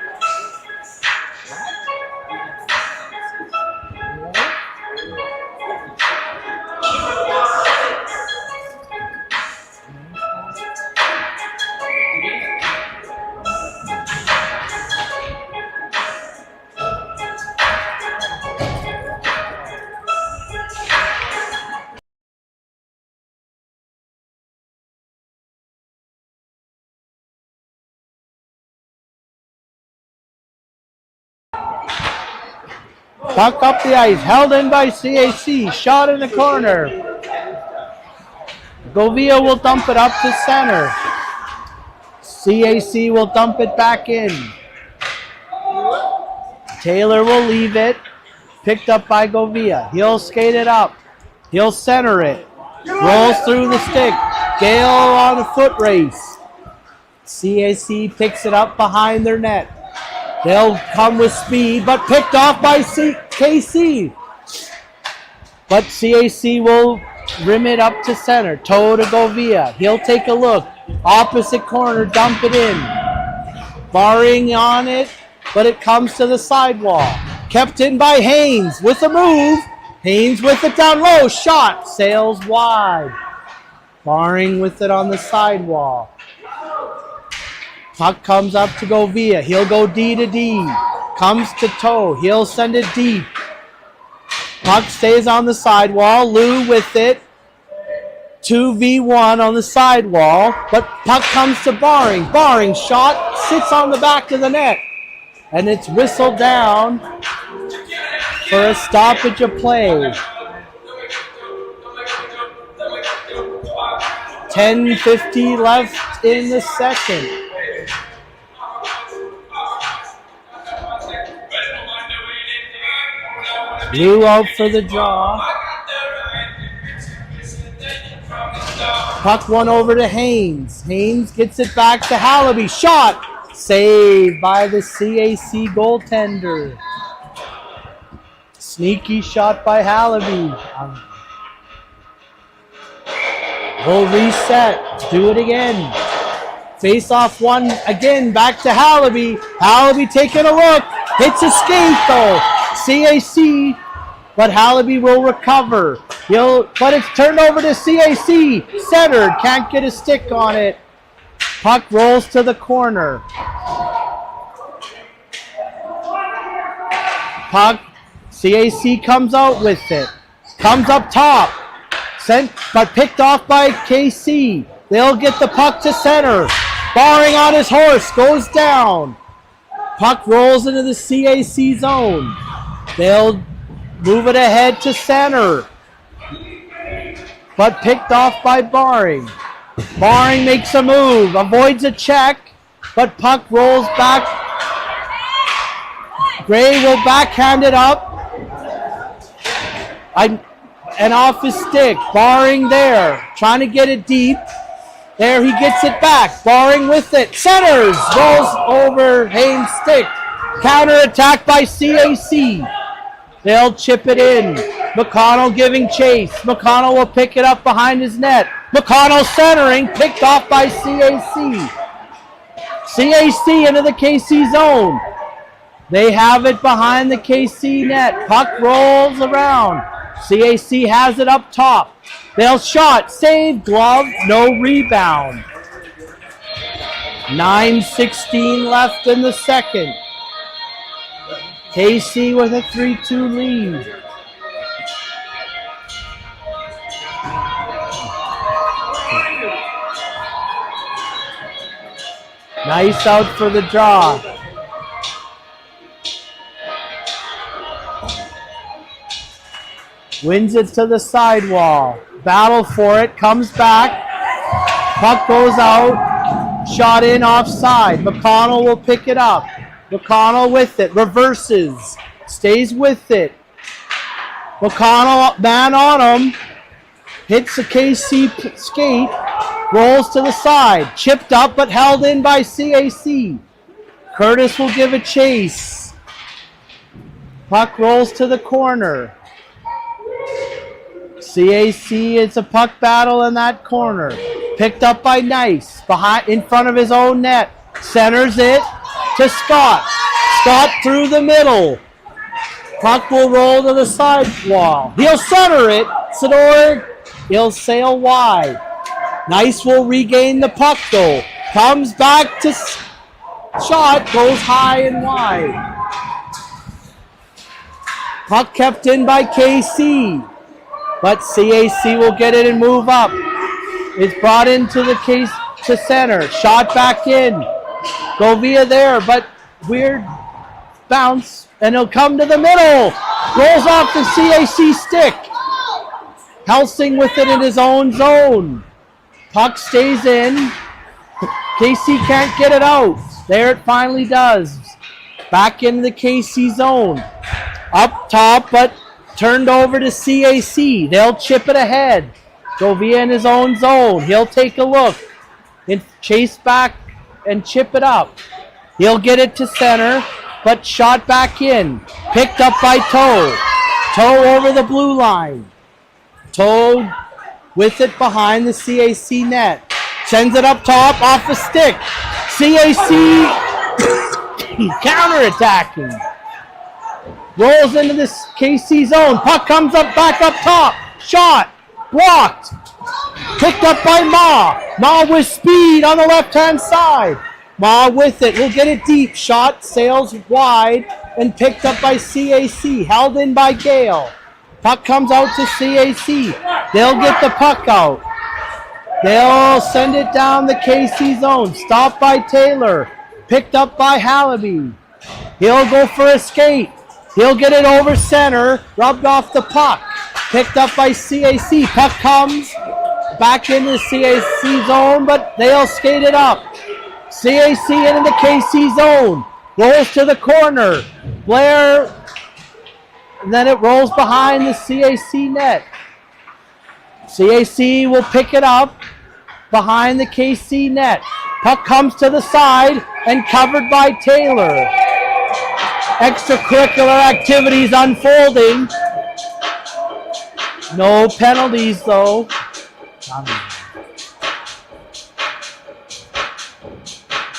Puck up the ice, held in by CAC, shot in the corner. Govia will dump it up to center. CAC will dump it back in. Taylor will leave it, picked up by Govia. He'll skate it up. He'll center it. Rolls through the stick. Gale on a foot race. CAC picks it up behind their net. They'll come with speed, but picked off by KC. But CAC will rim it up to center. Toe to Govia. He'll take a look. Opposite corner, dump it in. Barring on it, but it comes to the sidewall. Kept in by Haynes with a move. Haynes with it down low. Shot. Sails wide. Barring with it on the sidewall. Puck comes up to Govia. He'll go D to D. Comes to toe. He'll send it deep. Puck stays on the sidewall. Lou with it. 2v1 on the sidewall. But puck comes to Barring. Barring shot. Sits on the back of the net. And it's whistled down for a stoppage of play. 10:50 left in the second. Blue out for the draw. Puck one over to Haynes. Haynes gets it back to Hallaby. Shot! Saved by the CAC goaltender. Sneaky shot by Hallaby. We'll reset. Do it again. Face off one again. Back to Hallaby. Hallaby taking a look. Hits a skate though. CAC. But Hallaby will recover. But it's turned over to CAC. Centered. Can't get a stick on it. Puck rolls to the corner. Puck. CAC comes out with it. Comes up top. Sent, but picked off by KC. They'll get the puck to center. Barring on his horse. Goes down. Puck rolls into the CAC zone. They'll move it ahead to center. But picked off by Barring. Barring makes a move. Avoids a check. But puck rolls back. Gray will backhand it up. And off his stick. Barring there. Trying to get it deep. There he gets it back. Barring with it. Centers. Rolls over Haynes' stick. Counter attack by CAC. They'll chip it in. McConnell giving chase. McConnell will pick it up behind his net. McConnell centering. Picked off by CAC. CAC into the KC zone. They have it behind the KC net. Puck rolls around. CAC has it up top. They'll shot. Save. Glove. No rebound. 9:16 left in the second. KC with a 3-2 lead. Nice out for the draw. Wins it to the sidewall. Battle for it. Comes back. Puck goes out. Shot in offside. McConnell will pick it up. McConnell with it. Reverses. Stays with it. McConnell, man on him. Hits the KC skate. Rolls to the side. Chipped up but held in by CAC. Curtis will give a chase. Puck rolls to the corner. CAC, it's a puck battle in that corner. Picked up by Nice. In front of his own net. Centers it to Scott. Scott through the middle. Puck will roll to the side wall. He'll center it. Sador, he'll sail wide. Nice will regain the puck though. Comes back to shot. Goes high and wide. Puck kept in by KC. But CAC will get it and move up. It's brought into the case to center. Shot back in. Govia there, but weird bounce. And he'll come to the middle. Rolls off the CAC stick. Helsing with it in his own zone. Puck stays in. KC can't get it out. There it finally does. Back into the KC zone. Up top, but turned over to CAC. They'll chip it ahead. Govia in his own zone. He'll take a look. And chase back and chip it up. He'll get it to center, but shot back in. Picked up by Toe. Toe over the blue line. Toe with it behind the CAC net. Sends it up top off the stick. CAC counterattacking. Rolls into this KC zone. Puck comes up back up top. Shot. Blocked. Picked up by Ma. Ma with speed on the left-hand side. Ma with it. Will get it deep. Shot sails wide and picked up by CAC. Held in by Gale. Puck comes out to CAC. They'll get the puck out. They'll send it down the KC zone. Stopped by Taylor. Picked up by Hallaby. He'll go for a skate. He'll get it over center. Rubbed off the puck. Picked up by CAC. Puck comes back into the CAC zone, but they'll skate it up. CAC into the KC zone. Rolls to the corner. Blair and then it rolls behind the CAC net. CAC will pick it up behind the KC net. Puck comes to the side and covered by Taylor. Extracurricular activities unfolding. No penalties though.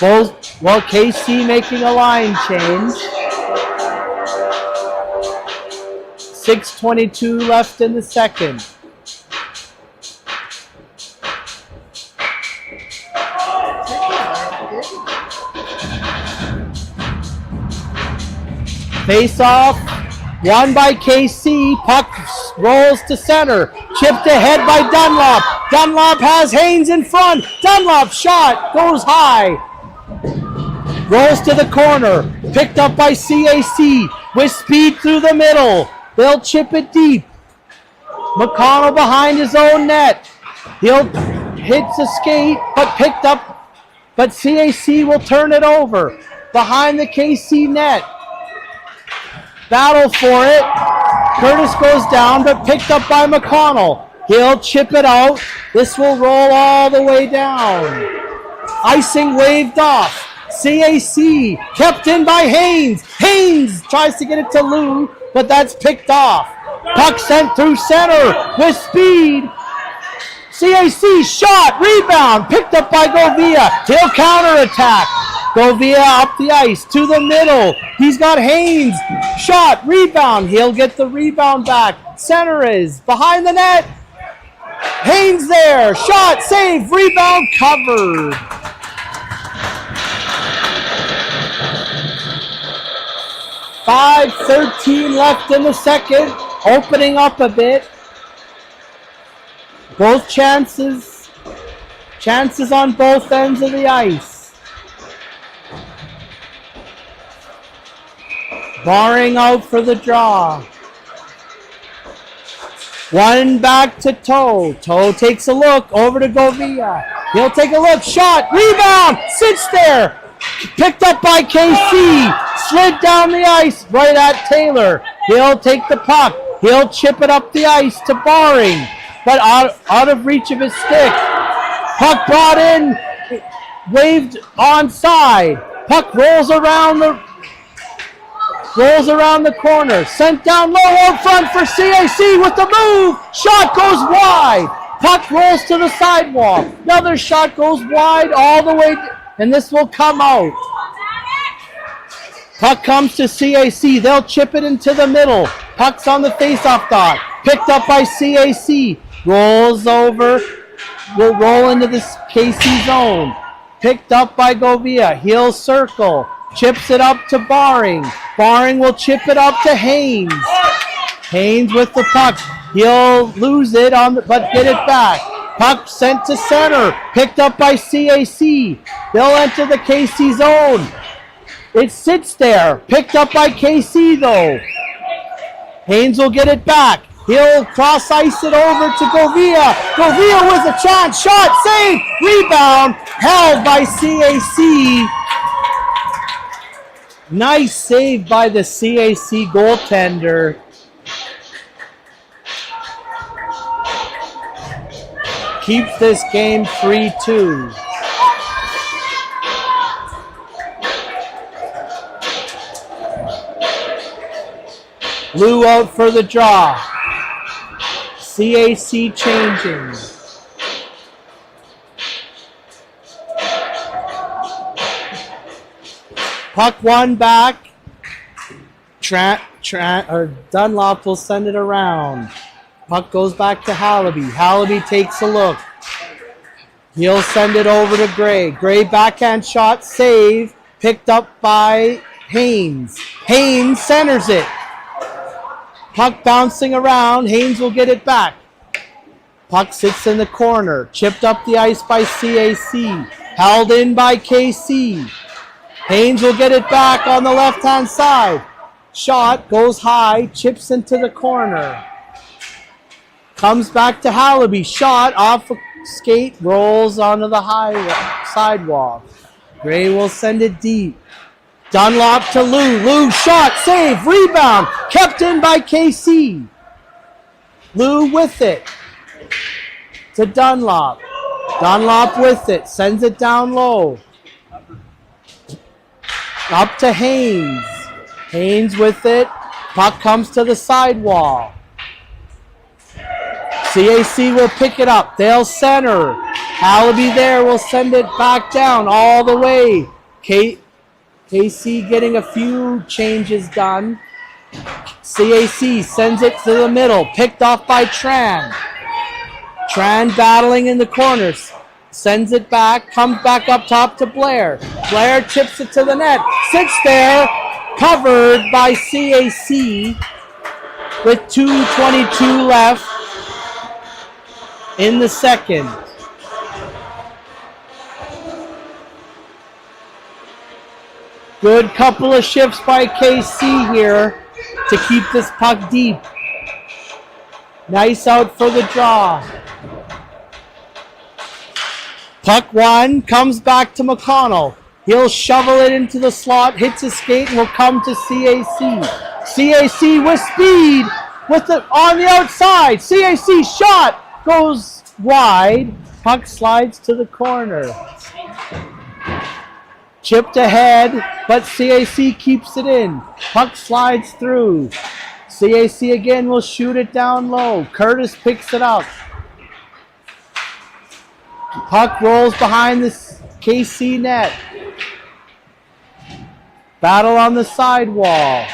Well, KC making a line change. 6:22 left in the second. Face off, won by KC. Puck rolls to center. Chipped ahead by Dunlop. Dunlop has Haynes in front. Dunlop shot goes high. Rolls to the corner. Picked up by CAC with speed through the middle. They'll chip it deep. McConnell behind his own net. He'll hit the skate, but picked up. But CAC will turn it over behind the KC net. Battle for it. Curtis goes down, but picked up by McConnell. He'll chip it out. This will roll all the way down. Icing waved off. CAC kept in by Haynes. Haynes tries to get it to Lou, but that's picked off. Puck sent through center with speed. CAC shot, rebound, picked up by Govia. He'll counterattack. Govia up the ice to the middle. He's got Haynes. Shot, rebound. He'll get the rebound back. Center is behind the net. Haynes there. Shot, save, rebound, covered. .5:13 left in the second. Opening up a bit. Both chances on both ends of the ice. Barring out for the draw. One back to Toe. Toe takes a look over to Govia. He'll take a look. Shot. Rebound. Sits there. Picked up by KC. Slid down the ice right at Taylor. He'll take the puck. He'll chip it up the ice to Baring. But out of reach of his stick. Puck brought in. Waved onside. Puck rolls around the corner. Sent down low out front for CAC with the move. Shot goes wide. Puck rolls to the sidewalk. Another shot goes wide all the way, and this will come out. Puck comes to CAC. They'll chip it into the middle. Puck's on the faceoff dot. Picked up by CAC. Rolls over. Will roll into the KC zone. Picked up by Govia. He'll circle. Chips it up to Baring. Baring will chip it up to Haynes. Haynes with the puck. He'll lose it but get it back. Puck sent to center. Picked up by CAC. They'll enter the KC zone. It sits there. Picked up by KC though. Haynes will get it back. He'll cross ice it over to Govia. Govia with a chance. Shot, save, rebound, held by CAC. Nice save by the CAC goaltender. Keeps this game 3-2. Lou out for the draw. CAC changing. Puck one back. Dunlop will send it around. Puck goes back to Hallaby. Hallaby takes a look. He'll send it over to Gray. Gray backhand shot, save. Picked up by Haynes. Haynes centers it. Puck bouncing around. Haynes will get it back. Puck sits in the corner. Chipped up the ice by CAC. Held in by KC. Haynes will get it back on the left-hand side. Shot goes high. Chips into the corner. Comes back to Hallaby. Shot off a skate. Rolls onto the sidewalk. Gray will send it deep. Dunlop to Lou. Lou shot, save, rebound. Kept in by KC. Lou with it to Dunlop. Dunlop with it. Sends it down low. Up to Haynes. Haynes with it. Puck comes to the sidewall. CAC will pick it up. They'll center. Hallaby there will send it back down all the way. KC getting a few changes done. CAC sends it to the middle. Picked off by Tran. Tran battling in the corners. Sends it back. Comes back up top to Blair. Blair chips it to the net. Sits there. Covered by CAC with 2:22 left in the second. Good couple of shifts by KC here to keep this puck deep. Nice out for the draw. Puck one comes back to McConnell. He'll shovel it into the slot, hits his skate, and will come to CAC. CAC with speed, with it on the outside. CAC shot goes wide. Puck slides to the corner. Chipped ahead, but CAC keeps it in. Puck slides through. CAC again will shoot it down low. Curtis picks it up. Puck rolls behind the KC net. Battle on the sidewall.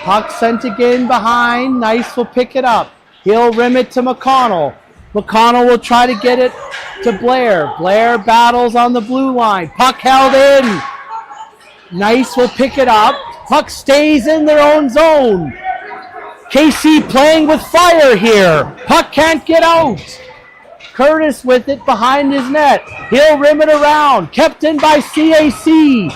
Puck sent again behind. Nice will pick it up. He'll rim it to McConnell. McConnell will try to get it to Blair. Blair battles on the blue line. Puck held in. Nice will pick it up. Puck stays in their own zone. KC playing with fire here. Puck can't get out. Curtis with it behind his net. He'll rim it around. Kept in by CAC.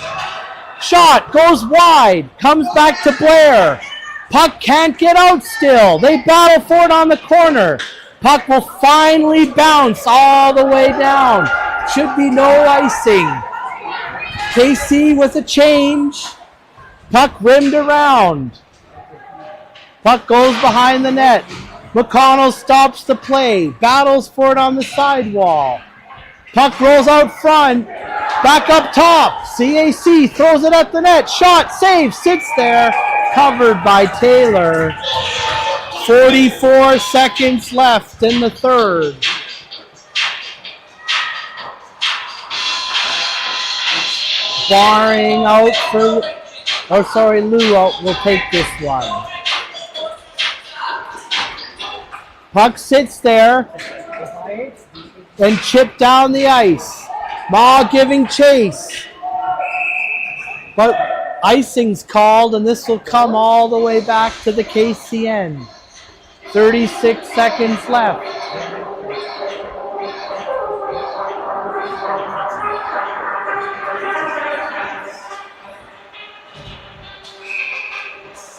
Shot goes wide. Comes back to Blair. Puck can't get out still. They battle for it on the corner. Puck will finally bounce all the way down. Should be no icing. KC with a change. Puck rimmed around. Puck goes behind the net. McConnell stops the play. Battles for it on the sidewall. Puck rolls out front. Back up top. CAC throws it at the net. Shot, save, sits there. Covered by Taylor. 44 seconds left in the third. Barring out for, Lou out will take this one. Puck sits there and chipped down the ice. Ma giving chase. But icing's called, and this will come all the way back to the KCN. 36 seconds left.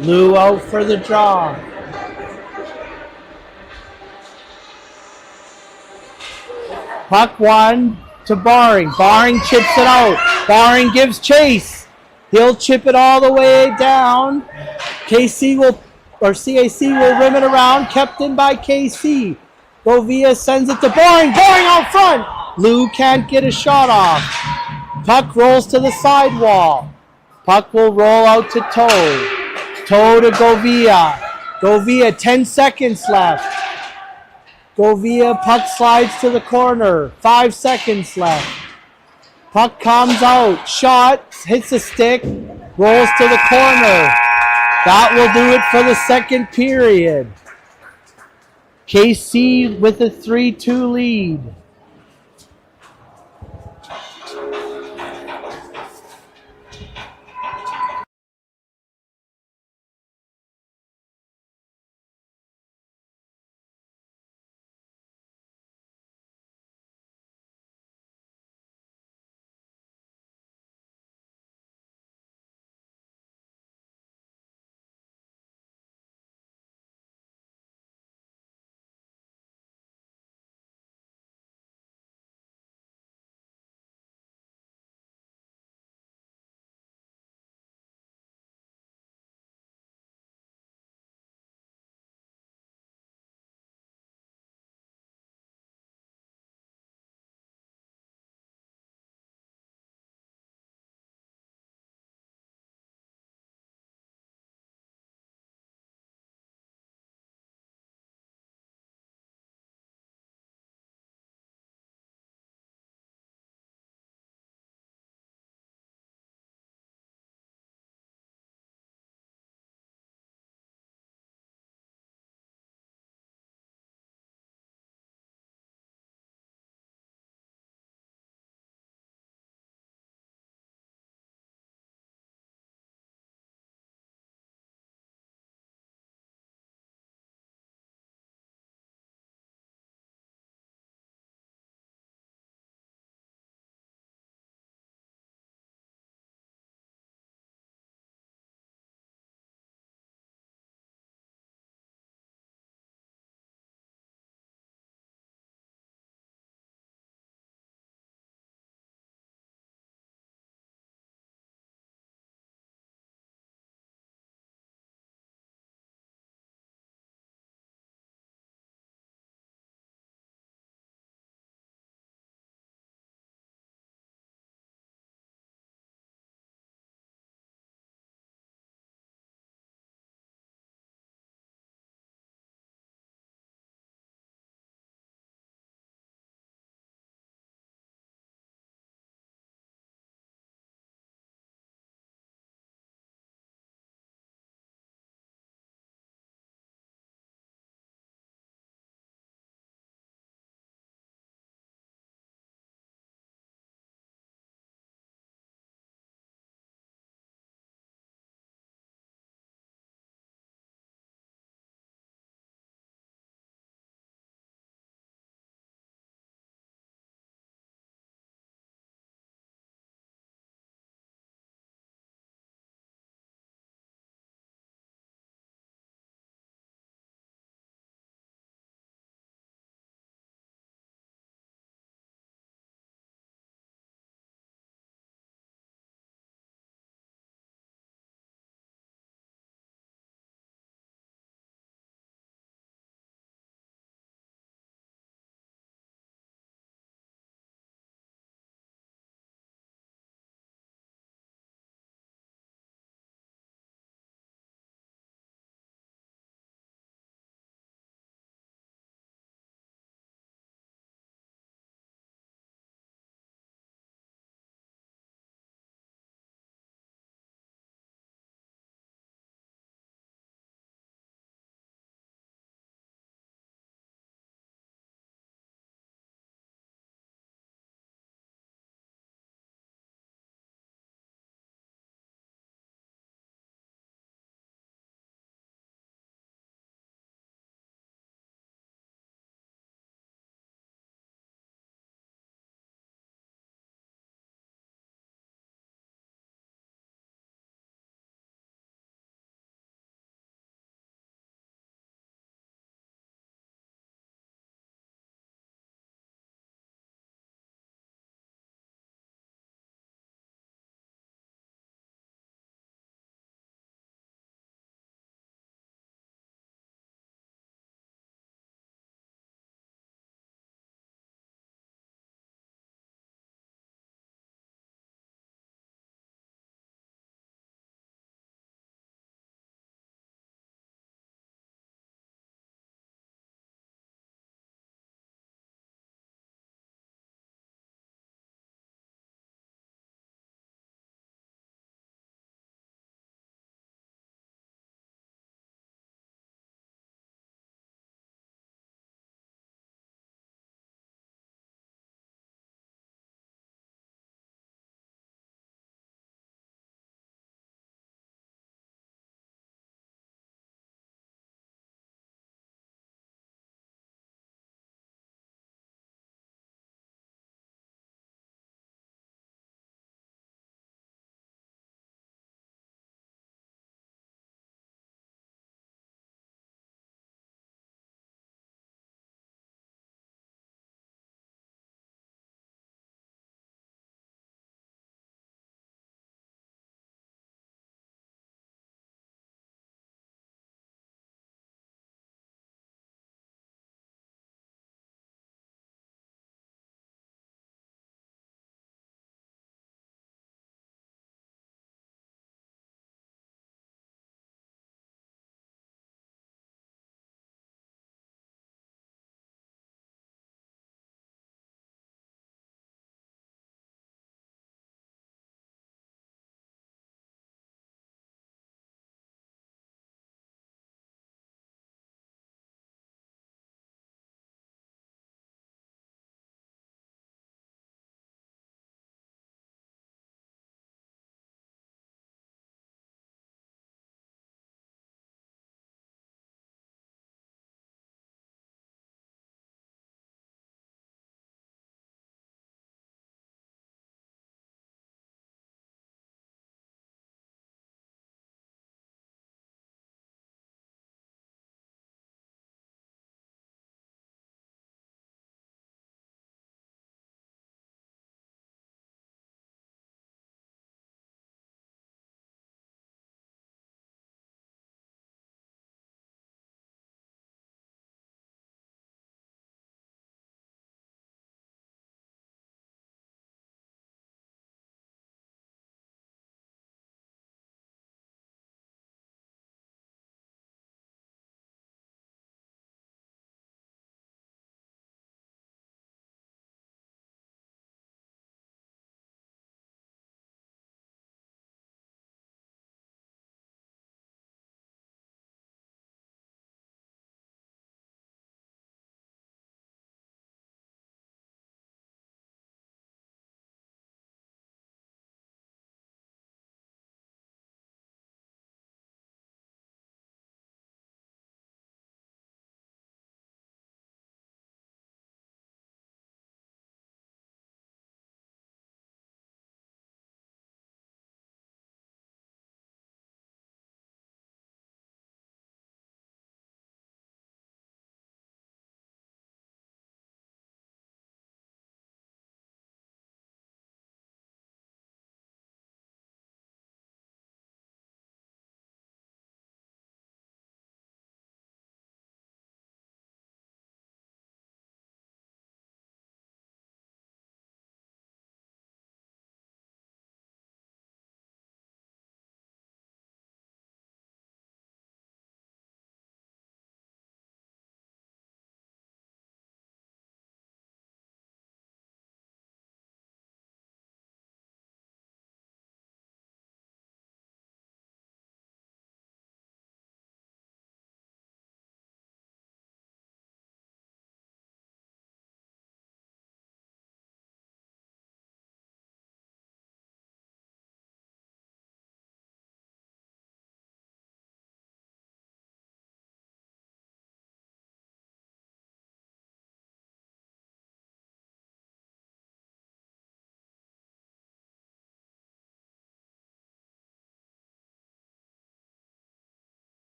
Lou out for the draw. Puck one to Baring. Baring chips it out. Baring gives chase. He'll chip it all the way down. CAC will rim it around. Kept in by KC. Govia sends it to Baring. Baring out front. Lou can't get a shot off. Puck rolls to the sidewall. Puck will roll out to Toe. Toe to Govia. Govia, 10 seconds left. Govia, puck slides to the corner. 5 seconds left. Puck comes out. Shot, hits a stick, rolls to the corner. That will do it for the second period. KC with a 3-2 lead.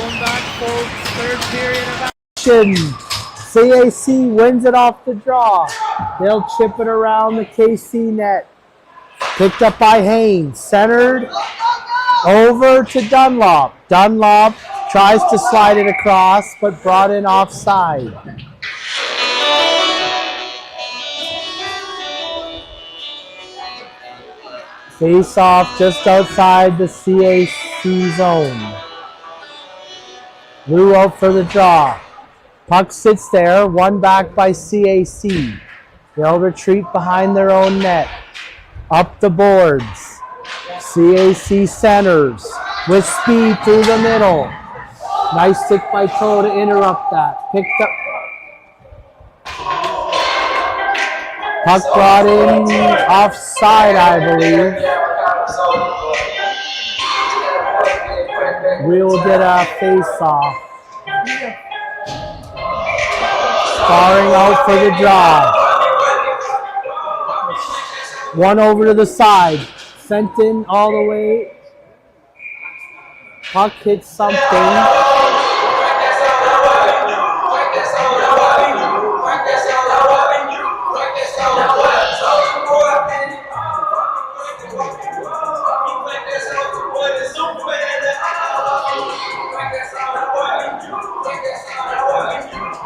going back, folks. Third period of action. CAC wins it off the draw. They'll chip it around the KC net. Picked up by Haynes. Centered over to Dunlop. Dunlop tries to slide it across, but brought in offside. Face off just outside the CAC zone. Lou out for the draw. Puck sits there, one back by CAC. They'll retreat behind their own net. Up the boards. CAC centers with speed through the middle. Nice stick by Toe to interrupt that. Picked up. Puck brought in offside, I believe. We will get a face-off. Sparring out for the draw. One over to the side. Sent in all the way. Puck hits something.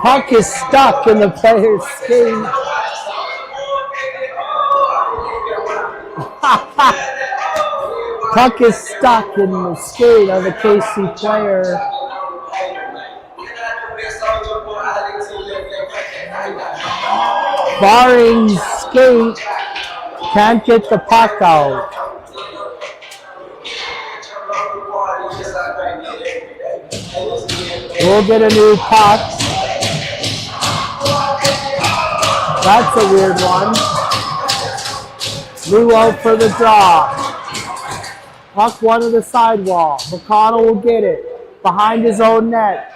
Puck is stuck in the player's skate. Puck is stuck in the skate of the KC player. Barring skate, can't get the puck out. We'll get a new puck. That's a weird one. Lou out for the draw. Puck one to the sidewall. McConnell will get it. Behind his own net.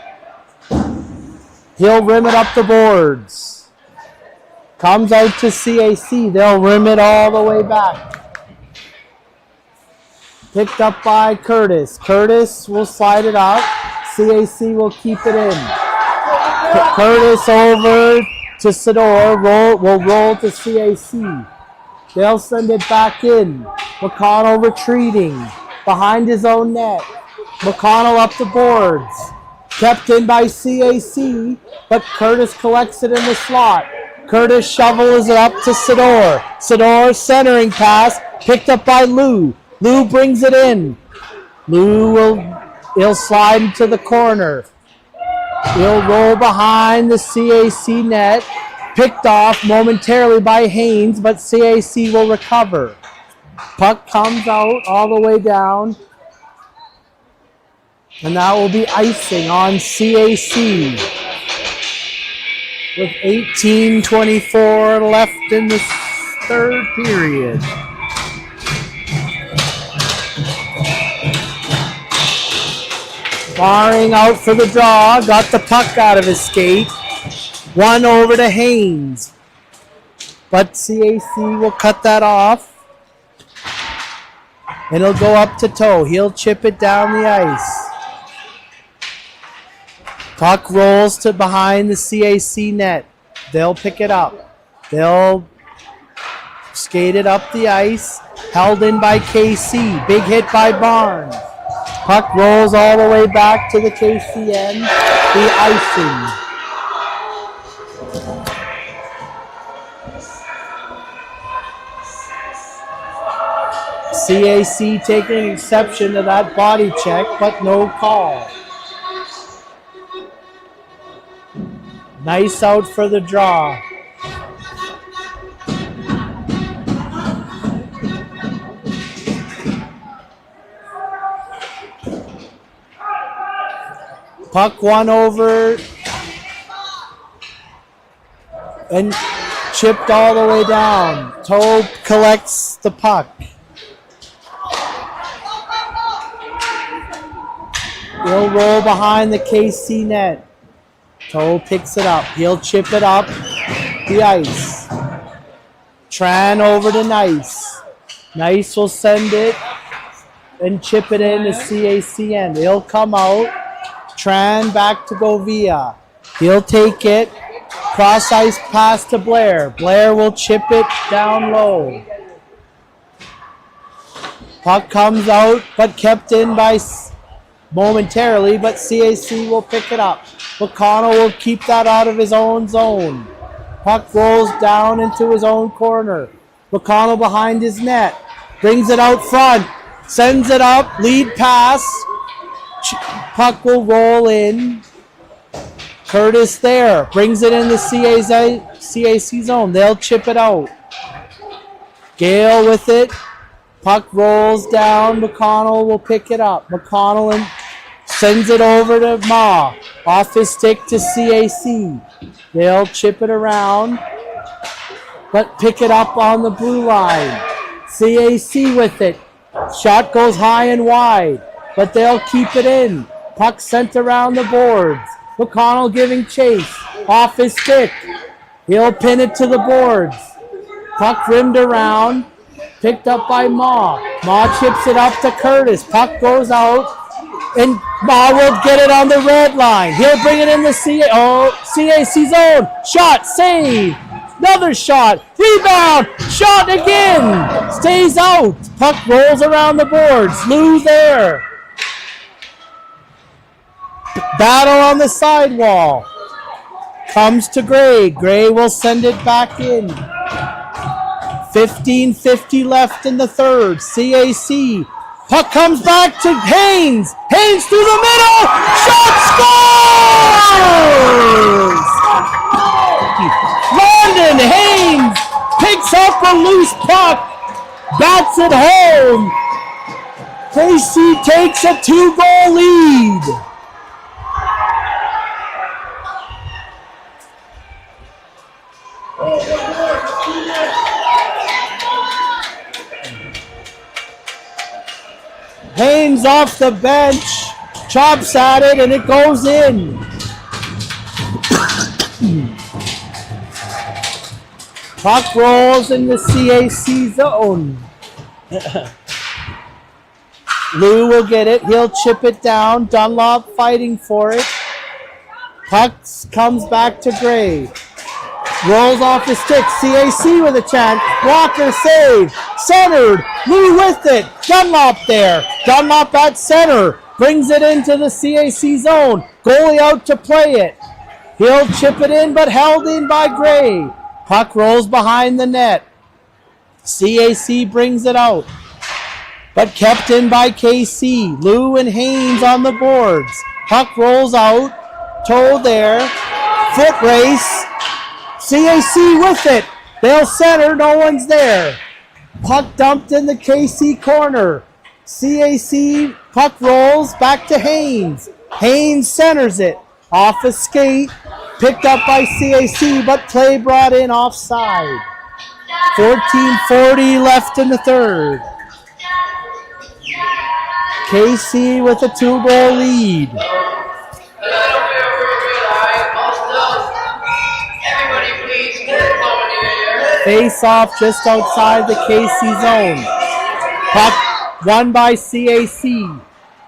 He'll rim it up the boards. Comes out to CAC. They'll rim it all the way back. Picked up by Curtis. Curtis will slide it up. CAC will keep it in. Curtis over to Sador. Will roll to CAC. They'll send it back in. McConnell retreating. Behind his own net. McConnell up the boards. Kept in by CAC, but Curtis collects it in the slot. Curtis shovels it up to Sador. Sador centering pass. Picked up by Lou. Lou brings it in. He'll slide into the corner. He'll roll behind the CAC net. Picked off momentarily by Haynes, but CAC will recover. Puck comes out all the way down. And that will be icing on CAC. With 18:24 left in the third period. Barring out for the draw. Got the puck out of his skate. One over to Haynes. But CAC will cut that off. And he'll go up to Toe. He'll chip it down the ice. Puck rolls to behind the CAC net. They'll pick it up. They'll skate it up the ice. Held in by KC. Big hit by Barnes. Puck rolls all the way back to the KC end. The icing. CAC taking exception to that body check, but no call. Nice out for the draw. Puck one over and chipped all the way down. Toe collects the puck. He'll roll behind the KC net. Toe picks it up. He'll chip it up the ice. Tran over to Nice. Nice will send it and chip it in to CAC end. He'll come out. Tran back to Govia. He'll take it. Cross ice pass to Blair. Blair will chip it down low. Puck comes out, but kept in by momentarily, but CAC will pick it up. McConnell will keep that out of his own zone. Puck rolls down into his own corner. McConnell behind his net. Brings it out front. Sends it up. Lead pass. Puck will roll in. Curtis there. Brings it in the CAC zone. They'll chip it out. Gale with it. Puck rolls down. McConnell will pick it up. McConnell and sends it over to Ma. Off his stick to CAC. They'll chip it around, but pick it up on the blue line. CAC with it. Shot goes high and wide, but they'll keep it in. Puck sent around the boards. McConnell giving chase. Off his stick. He'll pin it to the boards. Puck rimmed around. Picked up by Ma. Ma chips it up to Curtis. Puck goes out. And Ma will get it on the red line. He'll bring it in the CAC zone. Shot, save. Another shot. Rebound. Shot again. Stays out. Puck rolls around the boards. Lou there. Battle on the sidewall. Comes to Gray. Gray will send it back in. 15:50 left in the third. CAC. Puck comes back to Haynes. Haynes through the middle. Shot scores! Landon Haynes picks up a loose puck. Bats it home. KC takes a 2-goal lead. Haynes off the bench, chops at it, and it goes in. Puck rolls in the CAC zone. Lou will get it. He'll chip it down. Dunlop fighting for it. Puck comes back to Gray. Rolls off the stick. CAC with a chance. Walker save. Centered. Lou with it. Dunlop there. Dunlop at center. Brings it into the CAC zone. Goalie out to play it. He'll chip it in, but held in by Gray. Puck rolls behind the net. CAC brings it out, but kept in by KC. Lou and Haynes on the boards. Puck rolls out. Toe there. Foot race. CAC with it. They'll center. No one's there. Puck dumped in the KC corner. CAC puck rolls back to Haynes. Haynes centers it. Off a skate. Picked up by CAC, but play brought in offside. 14:40 left in the third. KC with a 2-goal lead. Face off just outside the KC zone. Puck won by CAC.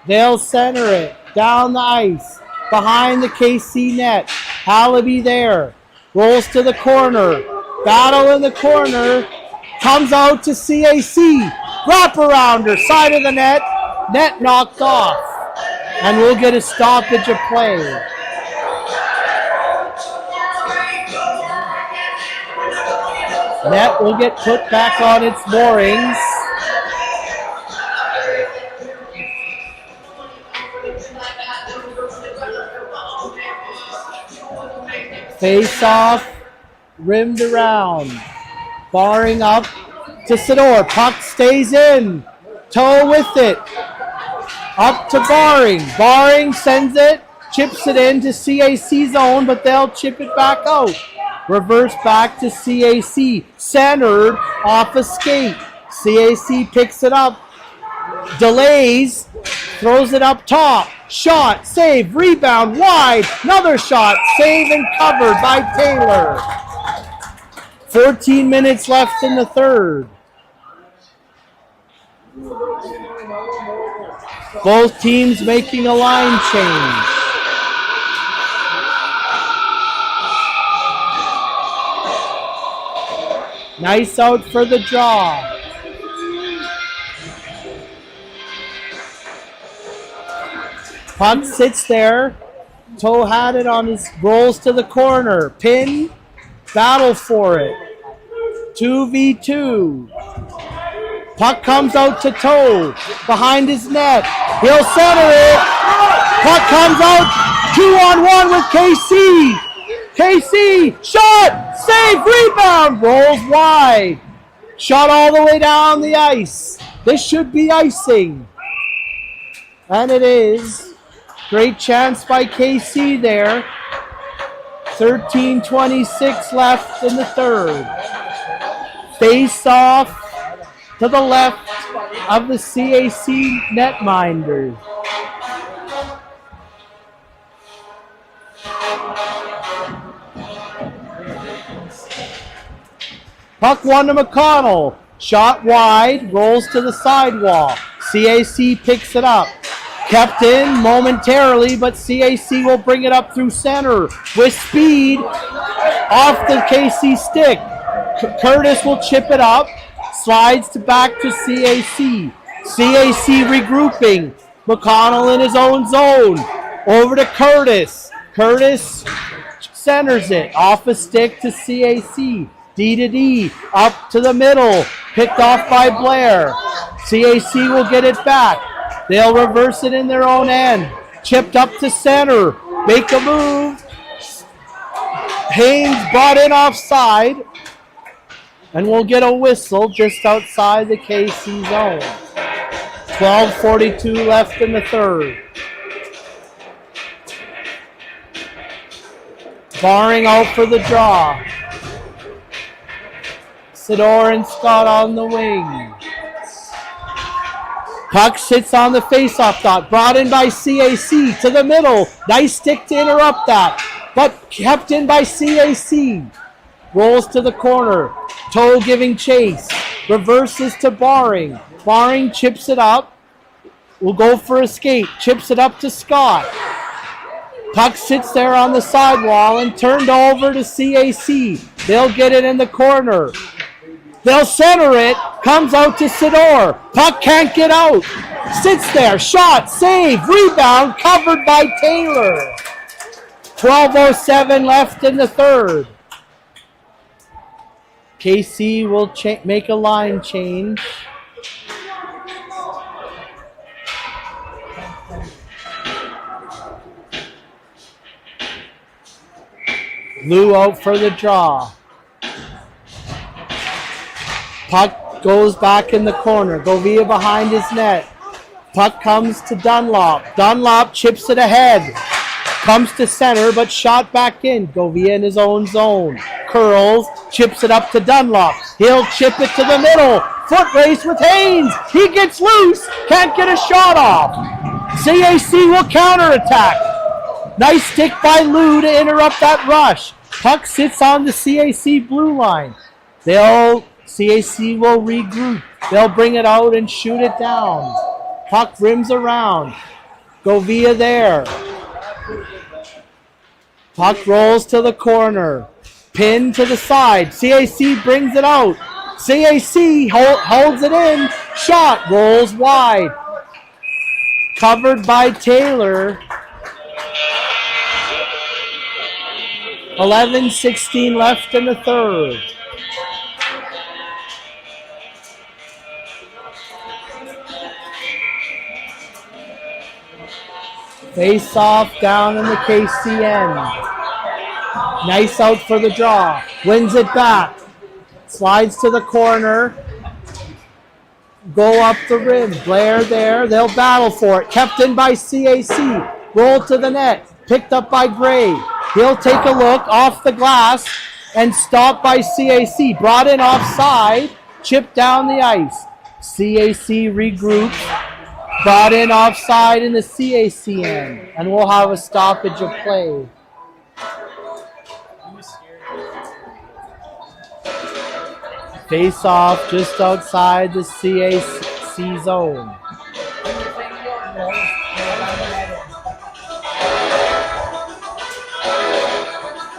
They'll center it down the ice behind the KC net. Hallaby there. Rolls to the corner. Battle in the corner. Comes out to CAC. Wraparounder. Side of the net. Net knocked off. And we'll get a stoppage of play. Net will get put back on its moorings. Face off, rimmed around. Barring up to Sador. Puck stays in. Toe with it. Up to Barring. Barring sends it. Chips it into CAC zone, but they'll chip it back out. Reverse back to CAC. Centered off a skate. CAC picks it up. Delays. Throws it up top. Shot. Save. Rebound. Wide. Another shot. Save and covered by Taylor. 14 minutes left in the third. Both teams making a line change. Nice out for the draw. Puck sits there. Toe had it on his, rolls to the corner. Pin, battle for it. 2v2. Puck comes out to Toe, behind his net. He'll center it. Puck comes out, 2-on-1 with KC. KC, shot, save, rebound, rolls wide. Shot all the way down the ice. This should be icing. And it is. Great chance by KC there. 13:26 left in the third. Face off to the left of the CAC netminders. Puck one to McConnell. Shot wide, rolls to the sidewall. CAC picks it up. Kept in momentarily, but CAC will bring it up through center with speed off the KC stick. Curtis will chip it up, slides back to CAC. CAC regrouping. McConnell in his own zone. Over to Curtis. Curtis centers it off a stick to CAC. D to D, up to the middle, picked off by Blair. CAC will get it back. They'll reverse it in their own end. Chipped up to center, make a move. Haynes brought in offside, and we'll get a whistle just outside the KC zone. 12:42 left in the third. Barring out for the draw. Sidor and Scott on the wing. Puck sits on the faceoff dot. Brought in by CAC to the middle. Nice stick to interrupt that. But kept in by CAC. Rolls to the corner. Toe giving chase. Reverses to Barring. Barring chips it up. Will go for a skate. Chips it up to Scott. Puck sits there on the sidewall and turned over to CAC. They'll get it in the corner. They'll center it. Comes out to Sidor. Puck can't get out. Sits there. Shot. Save. Rebound. Covered by Taylor. 12:07 left in the third. KC will make a line change. Lou out for the draw. Puck goes back in the corner. Govia behind his net. Puck comes to Dunlop. Dunlop chips it ahead. Comes to center, but shot back in. Govia in his own zone. Curls, chips it up to Dunlop. He'll chip it to the middle. Foot race with Haynes. He gets loose. Can't get a shot off. CAC will counterattack. Nice stick by Lou to interrupt that rush. Puck sits on the CAC blue line. CAC will regroup. They'll bring it out and shoot it down. Puck rims around. Govia there. Puck rolls to the corner. Pin to the side. CAC brings it out. CAC holds it in. Shot rolls wide. Covered by Taylor. 11:16 left in the third. Face off down in the KC end. Nice out for the draw. Wins it back. Slides to the corner. Go up the rim. Blair there. They'll battle for it. Kept in by CAC. Rolled to the net. Picked up by Gray. He'll take a look off the glass and stopped by CAC. Brought in offside. Chipped down the ice. CAC regroups. Brought in offside in the CAC end. And we'll have a stoppage of play. Face off just outside the CAC zone.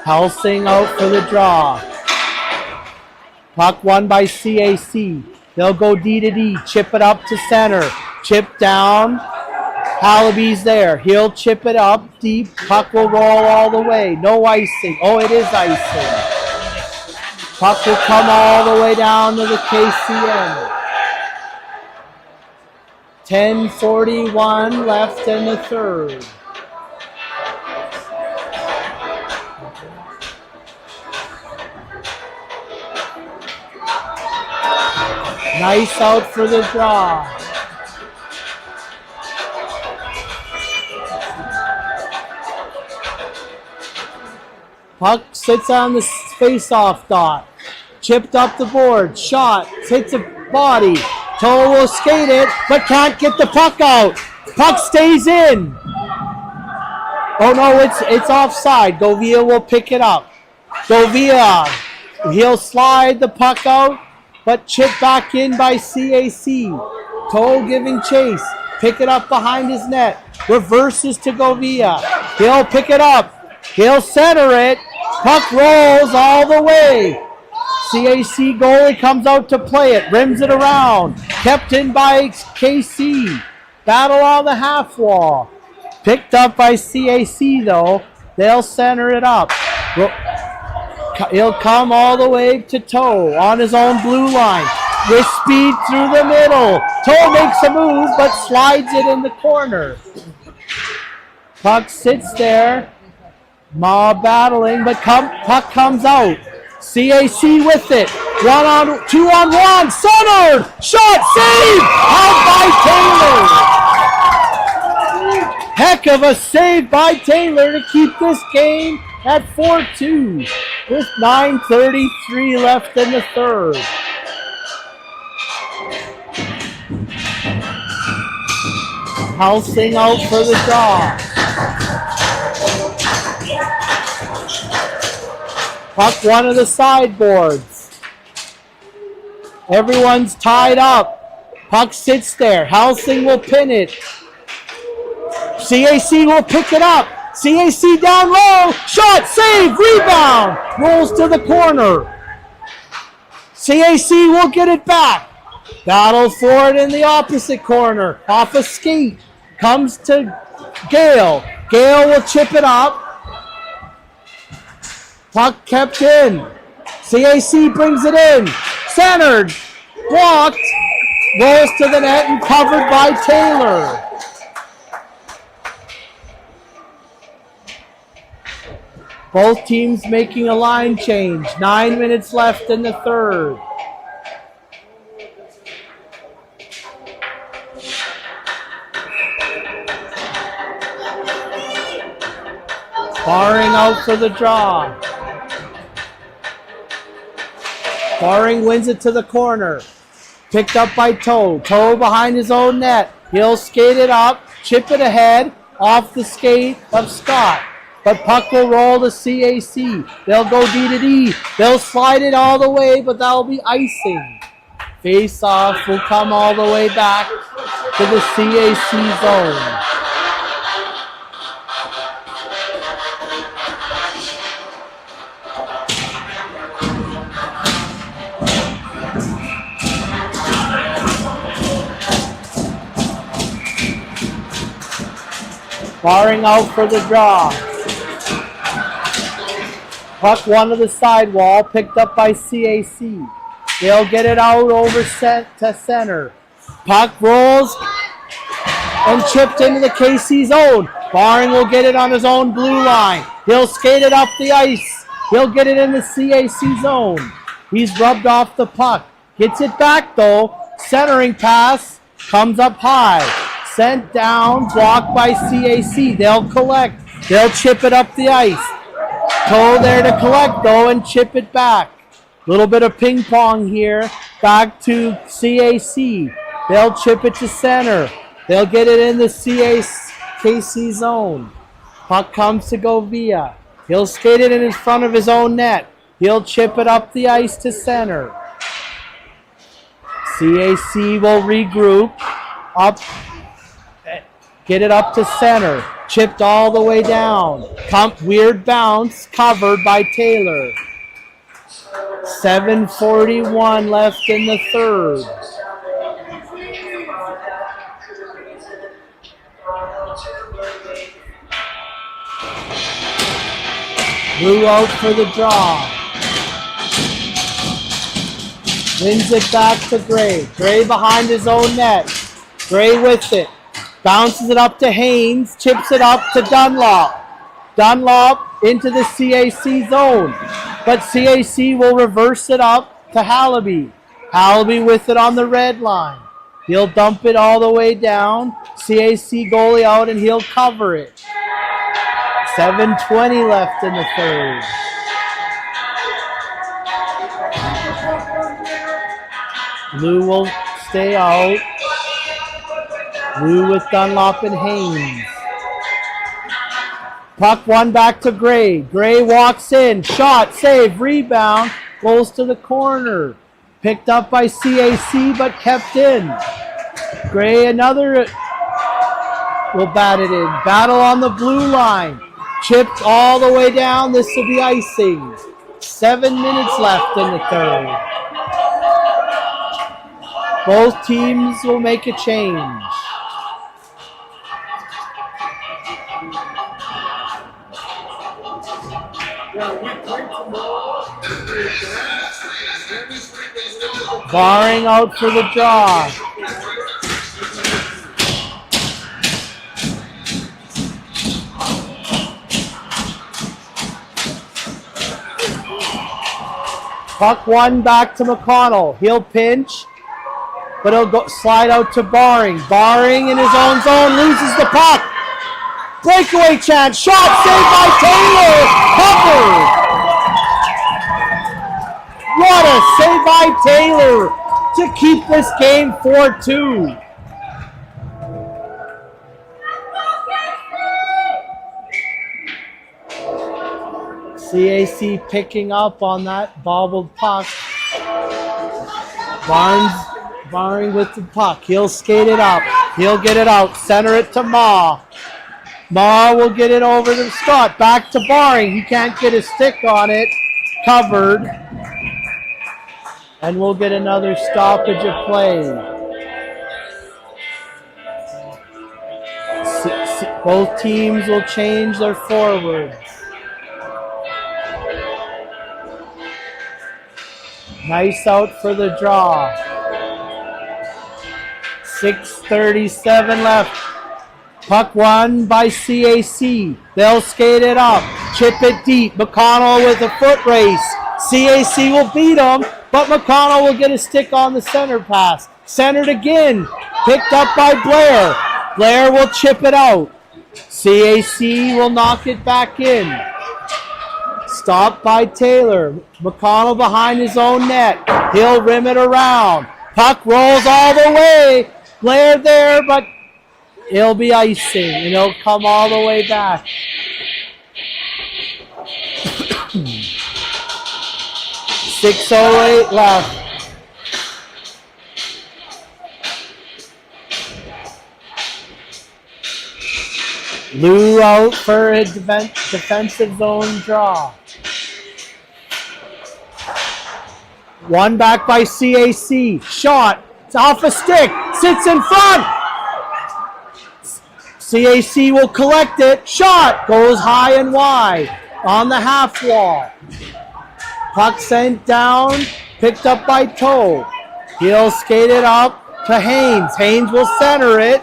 Helsing out for the draw. Puck won by CAC. They'll go D to D. Chip it up to center. Chip down. Hallaby's there. He'll chip it up deep. Puck will roll all the way. No icing. Oh, it is icing. Puck will come all the way down to the KCN. 10:41 left in the third. Nice out for the draw. Puck sits on the face-off dot. Chipped up the board. Shot. Hits a body. Toe will skate it, but can't get the puck out. Puck stays in. Oh no, it's offside. Govia will pick it up. Govia. He'll slide the puck out, but chipped back in by CAC. Toe giving chase. Pick it up behind his net. Reverses to Govia. He'll pick it up. He'll center it. Puck rolls all the way. CAC goalie comes out to play it. Rims it around. Kept in by KC. Battle on the half wall. Picked up by CAC though. They'll center it up. He'll come all the way to Toe on his own blue line. With speed through the middle. Toe makes a move but slides it in the corner. Puck sits there. Ma battling, but puck comes out. CAC with it. 2-on-1. Centered. Shot. Save. Out by Taylor. Heck of a save by Taylor to keep this game at 4-2 with 9:33 left in the third. Housing out for the draw. Puck one of the sideboards. Everyone's tied up. Puck sits there. Helsing will pin it. CAC will pick it up. CAC down low. Shot, save, rebound. Rolls to the corner. CAC will get it back. Battle for it in the opposite corner. Off a skate. Comes to Gale. Gale will chip it up. Puck kept in. CAC brings it in. Centered. Blocked. Rolls to the net and covered by Taylor. Both teams making a line change. 9 minutes left in the third. Barring out for the draw. Barring wins it to the corner. Picked up by Toe. Toe behind his own net. He'll skate it up, chip it ahead, off the skate of Scott. But puck will roll to CAC. They'll go D to D. They'll slide it all the way, but that'll be icing. Face off will come all the way back to the CAC zone. Barring out for the draw. Puck one to the sidewall, picked up by CAC. They'll get it out over to center. Puck rolls and chipped into the KC zone. Barring will get it on his own blue line. He'll skate it up the ice. He'll get it in the CAC zone. He's rubbed off the puck. Gets it back though. Centering pass comes up high. Sent down, blocked by CAC. They'll collect. They'll chip it up the ice. Toe there to collect, though, and chip it back. Little bit of ping pong here. Back to CAC. They'll chip it to center. They'll get it in the KC zone. Puck comes to Govia. He'll skate it in front of his own net. He'll chip it up the ice to center. CAC will regroup. Up. Get it up to center. Chipped all the way down. Weird bounce. Covered by Taylor. 7:41 left in the third. Blue out for the draw. Wins it back to Gray. Gray behind his own net. Gray with it. Bounces it up to Haynes. Chips it up to Dunlop. Dunlop into the CAC zone. But CAC will reverse it up to Hallaby. Hallaby with it on the red line. He'll dump it all the way down. CAC goalie out and he'll cover it. 7:20 left in the third. Blue will stay out. Blue with Dunlop and Haynes. Puck one back to Gray. Gray walks in. Shot, save, rebound. Goes to the corner. Picked up by CAC but kept in. Gray another will bat it in. Battle on the blue line. Chipped all the way down. This will be icing. 7 minutes left in the third. Both teams will make a change. Barring out for the draw. Puck one back to McConnell. He'll pinch, but he'll go slide out to Barring. Barring in his own zone loses the puck. Breakaway chance. Shot saved by Taylor. Covered. What a save by Taylor to keep this game 4-2. CAC picking up on that bobbled puck. Barring with the puck. He'll skate it up. He'll get it out. Center it to Ma. Ma will get it over to Scott. Back to Barring. He can't get a stick on it. Covered. And we'll get another stoppage of play. Both teams will change their forwards. Nice out for the draw. 6:37 left. Puck won by CAC. They'll skate it up. Chip it deep. McConnell with a foot race. CAC will beat him, but McConnell will get a stick on the center pass. Centered again. Picked up by Blair. Blair will chip it out. CAC will knock it back in. Stopped by Taylor. McConnell behind his own net. He'll rim it around. Puck rolls all the way. Blair there, but it'll be icing, and it'll come all the way back. .608 left. Lou out for a defensive zone draw. One back by CAC. Shot. It's off a stick. Sits in front. CAC will collect it. Shot. Goes high and wide. On the half wall. Puck sent down. Picked up by Toe. He'll skate it up to Haynes. Haynes will center it.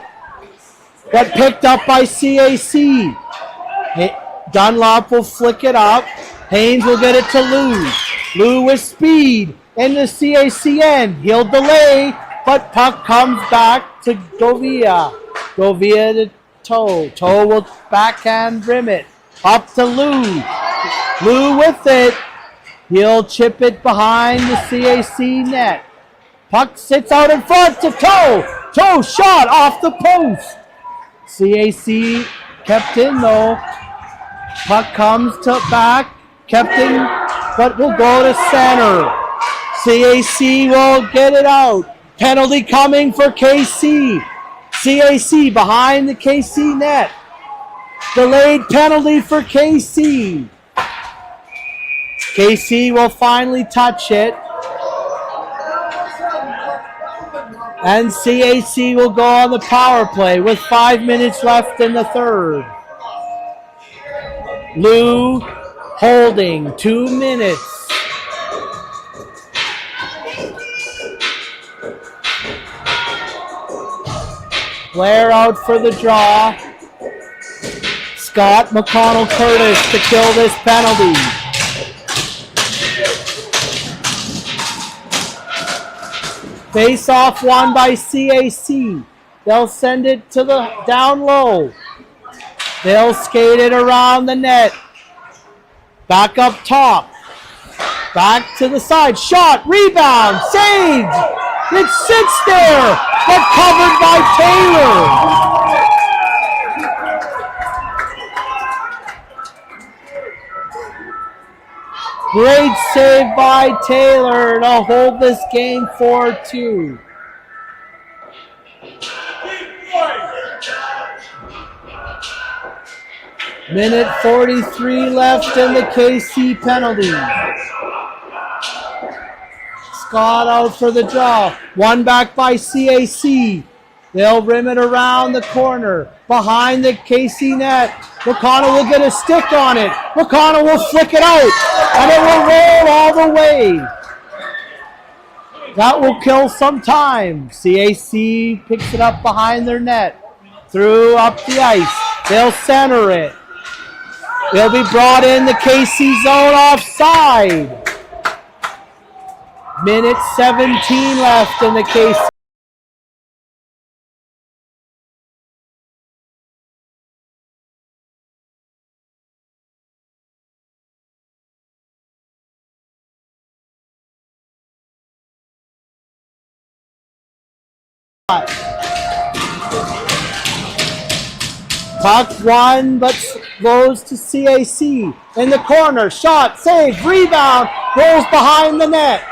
But picked up by CAC. Dunlop will flick it up. Haynes will get it to Lou. Lou with speed in the CAC end. He'll delay, but puck comes back to Govia. Govia to Toe. Toe will backhand rim it. Up to Lou. Lou with it. He'll chip it behind the CAC net. Puck sits out in front to Toe. Toe shot off the post. CAC kept in though. Puck comes to back, kept in, but will go to center. CAC will get it out. Penalty coming for KC. CAC behind the KC net. Delayed penalty for KC. KC will finally touch it. And CAC will go on the power play with 5 minutes left in the third. Lou holding 2 minutes. Blair out for the draw. Scott McConnell Curtis to kill this penalty. Face off won by CAC. They'll send it to the down low. They'll skate it around the net. Back up top. Back to the side. Shot. Rebound. Saved. It sits there. But covered by Taylor. Great save by Taylor to hold this game 4-2. Minute 43 left in the KC penalty. Scott out for the draw. One back by CAC. They'll rim it around the corner. Behind the KC net. McConnell will get a stick on it. McConnell will flick it out. And it will roll all the way. That will kill some time. CAC picks it up behind their net. Through up the ice. They'll center it. They'll be brought in the KC zone offside. Minute 17 left in the KC. Puck won, but goes to CAC. In the corner, shot, save, rebound, goes behind the net.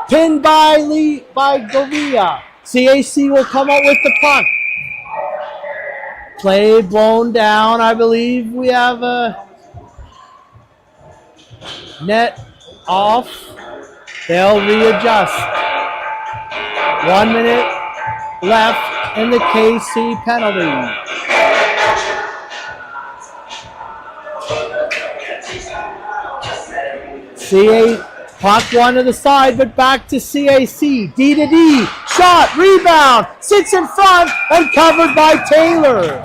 Pinned by Govia. CAC will come out with the puck. Play blown down. I believe we have a net off. They'll readjust. 1 minute left in the KC penalty. Puck one to the side, but back to CAC. D to D. Shot, rebound, sits in front, and covered by Taylor.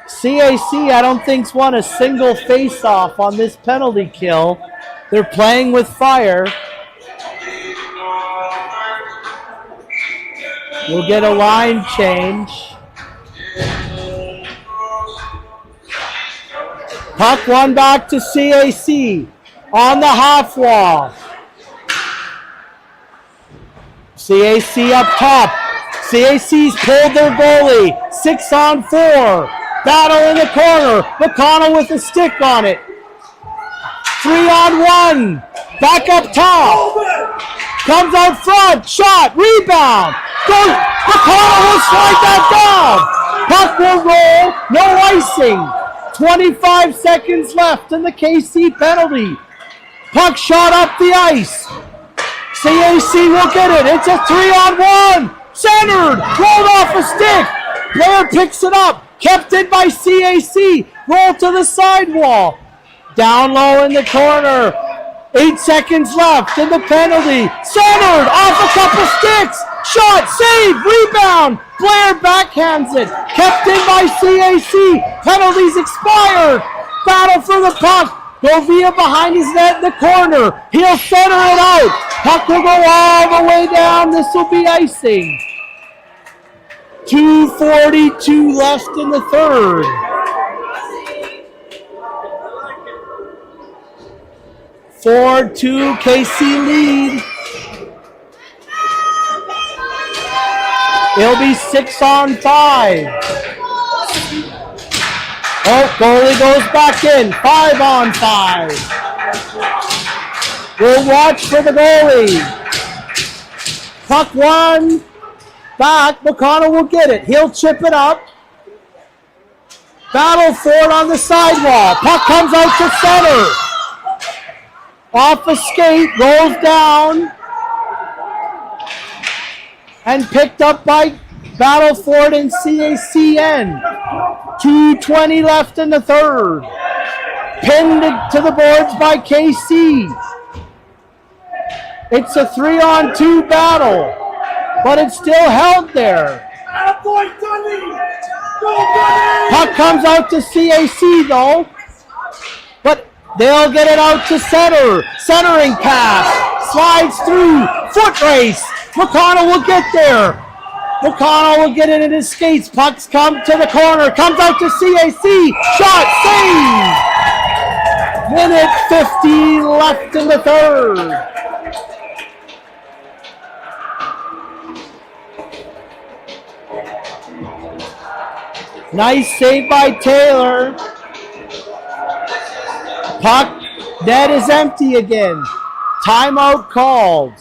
CAC, I don't think's won a single face-off on this penalty kill. They're playing with fire. We'll get a line change. Puck one back to CAC on the half wall. CAC up top. CAC's pulled their goalie. 6-on-4. Battle in the corner. McConnell with a stick on it. 3-on-1. Back up top. Comes out front. Shot. Rebound. Goes. McConnell will slide that down. Puck will roll. No icing. 25 seconds left in the KC penalty. Puck shot up the ice. CAC will get it. It's a 3-on-1. Centered. Rolled off a stick. Blair picks it up. Kept in by CAC. Roll to the sidewall. Down low in the corner. 8 seconds left in the penalty. Centered. Off a couple sticks. Shot. Save. Rebound. Blair backhands it. Kept in by CAC. Penalties expired. Battle for the puck. Govia behind his net in the corner. He'll center it out. Puck will go all the way down. This will be icing. 2:42 left in the third. (4-2) KC lead. It'll be 6-on-5. Oh, goalie goes back in. 5-on-5. We'll watch for the goalie. Puck one. Back. McConnell will get it. He'll chip it up. Battle for it on the sidewall. Puck comes out to center. Off a skate, rolls down. And picked up by Battleford and CACN. 2:20 left in the third. Pinned to the boards by KC. It's a 3-on-2 battle, but it's still held there. Puck comes out to CAC though, but they'll get it out to center. Centering pass, slides through, foot race. McConnell will get there. McConnell will get it in his skates. Pucks come to the corner, comes out to CAC. Shot, save! Minute 50 left in the third. Nice save by Taylor. Puck, net is empty again. Timeout called.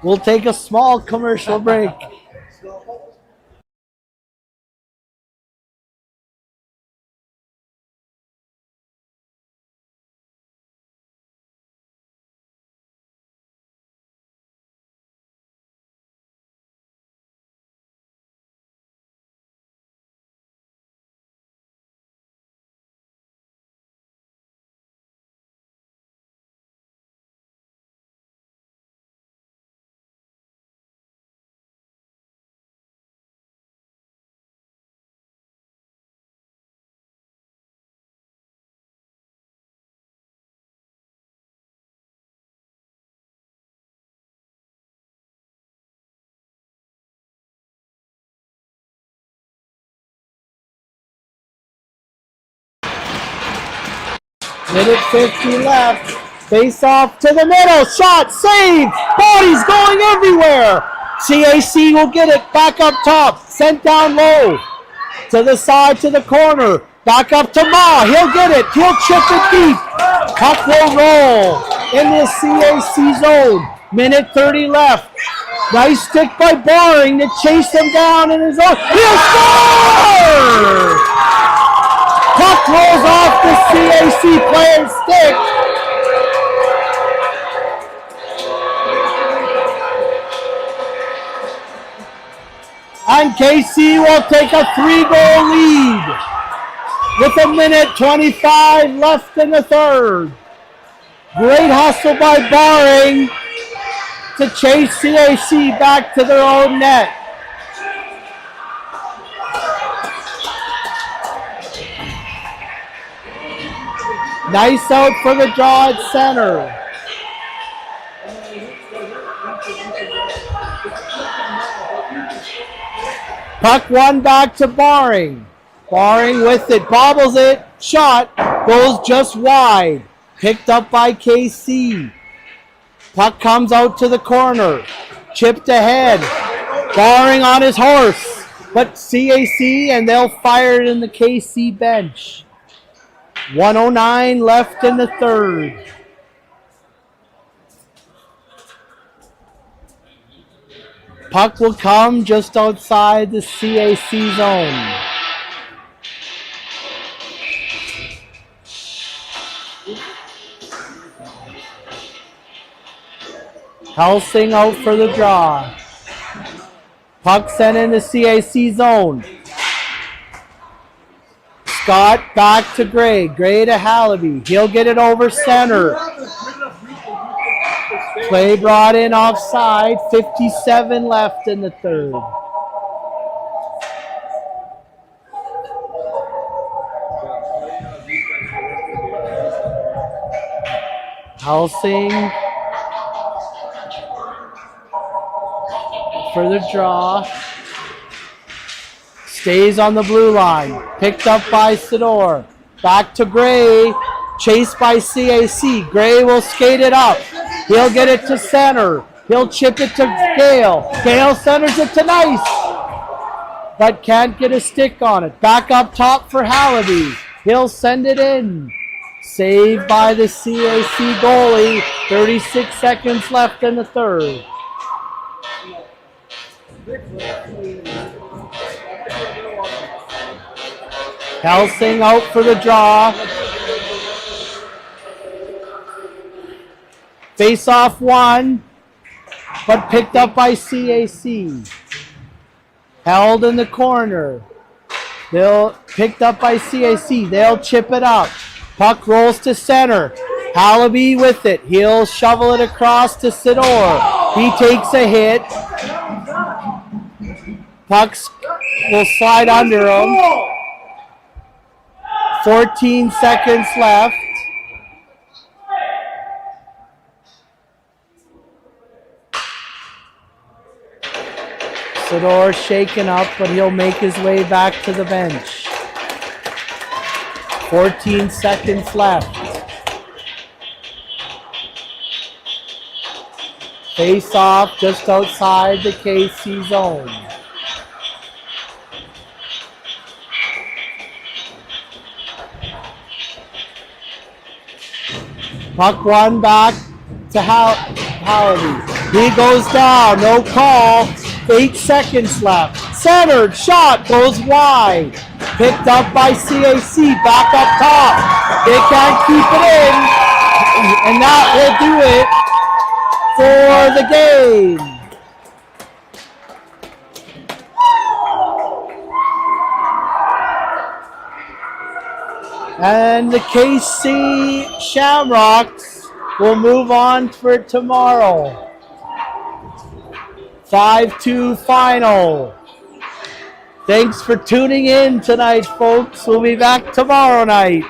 We'll take a small commercial break. Minute 50 left. Face off to the middle. Shot, save. Bodies going everywhere. CAC will get it back up top. Sent down low. To the side, to the corner. Back up to Ma. He'll get it. He'll chip it deep. Puck will roll in the CAC zone. Minute 30 left. Nice stick by Baring to chase him down in his own. He'll score! Puck rolls off the CAC player's stick. And KC will take a 3-goal lead with a minute 25 left in the third. Great hustle by Baring to chase CAC back to their own net. Nice out for the draw at center. Puck one back to Baring. Baring with it, bobbles it, shot, goes just wide. Picked up by KC. Puck comes out to the corner. Chipped ahead. Baring on his horse. But CAC, and they'll fire it in the KC bench. 1:09 left in the third. Puck will come just outside the CAC zone. Helsing out for the draw. Puck sent in the CAC zone. Scott back to Gray. Gray to Hallaby. He'll get it over center. Play brought in offside. 57 left in the third. Helsing for the draw. Stays on the blue line. Picked up by Sidor. Back to Gray. Chased by CAC. Gray will skate it up. He'll get it to center. He'll chip it to Gale. Gale centers it to Nice. But can't get a stick on it. Back up top for Hallaby. He'll send it in. Saved by the CAC goalie. 36 seconds left in the third. Helsing out for the draw. Face off one, but picked up by CAC. Held in the corner. They'll picked up by CAC. They'll chip it up. Puck rolls to center. Hallaby with it. He'll shovel it across to Sidor. He takes a hit. Pucks will slide under him. 14 seconds left. Sidor shaken up, but he'll make his way back to the bench. 14 seconds left. Face off just outside the KC zone. Puck one back to Hallaby. He goes down, no call. 8 seconds left. Centered, shot, goes wide. Picked up by CAC, back up top. They can't keep it in. And that will do it for the game. And the KC Shamrocks will move on for tomorrow. 5-2 final. Thanks for tuning in tonight, folks. We'll be back tomorrow night.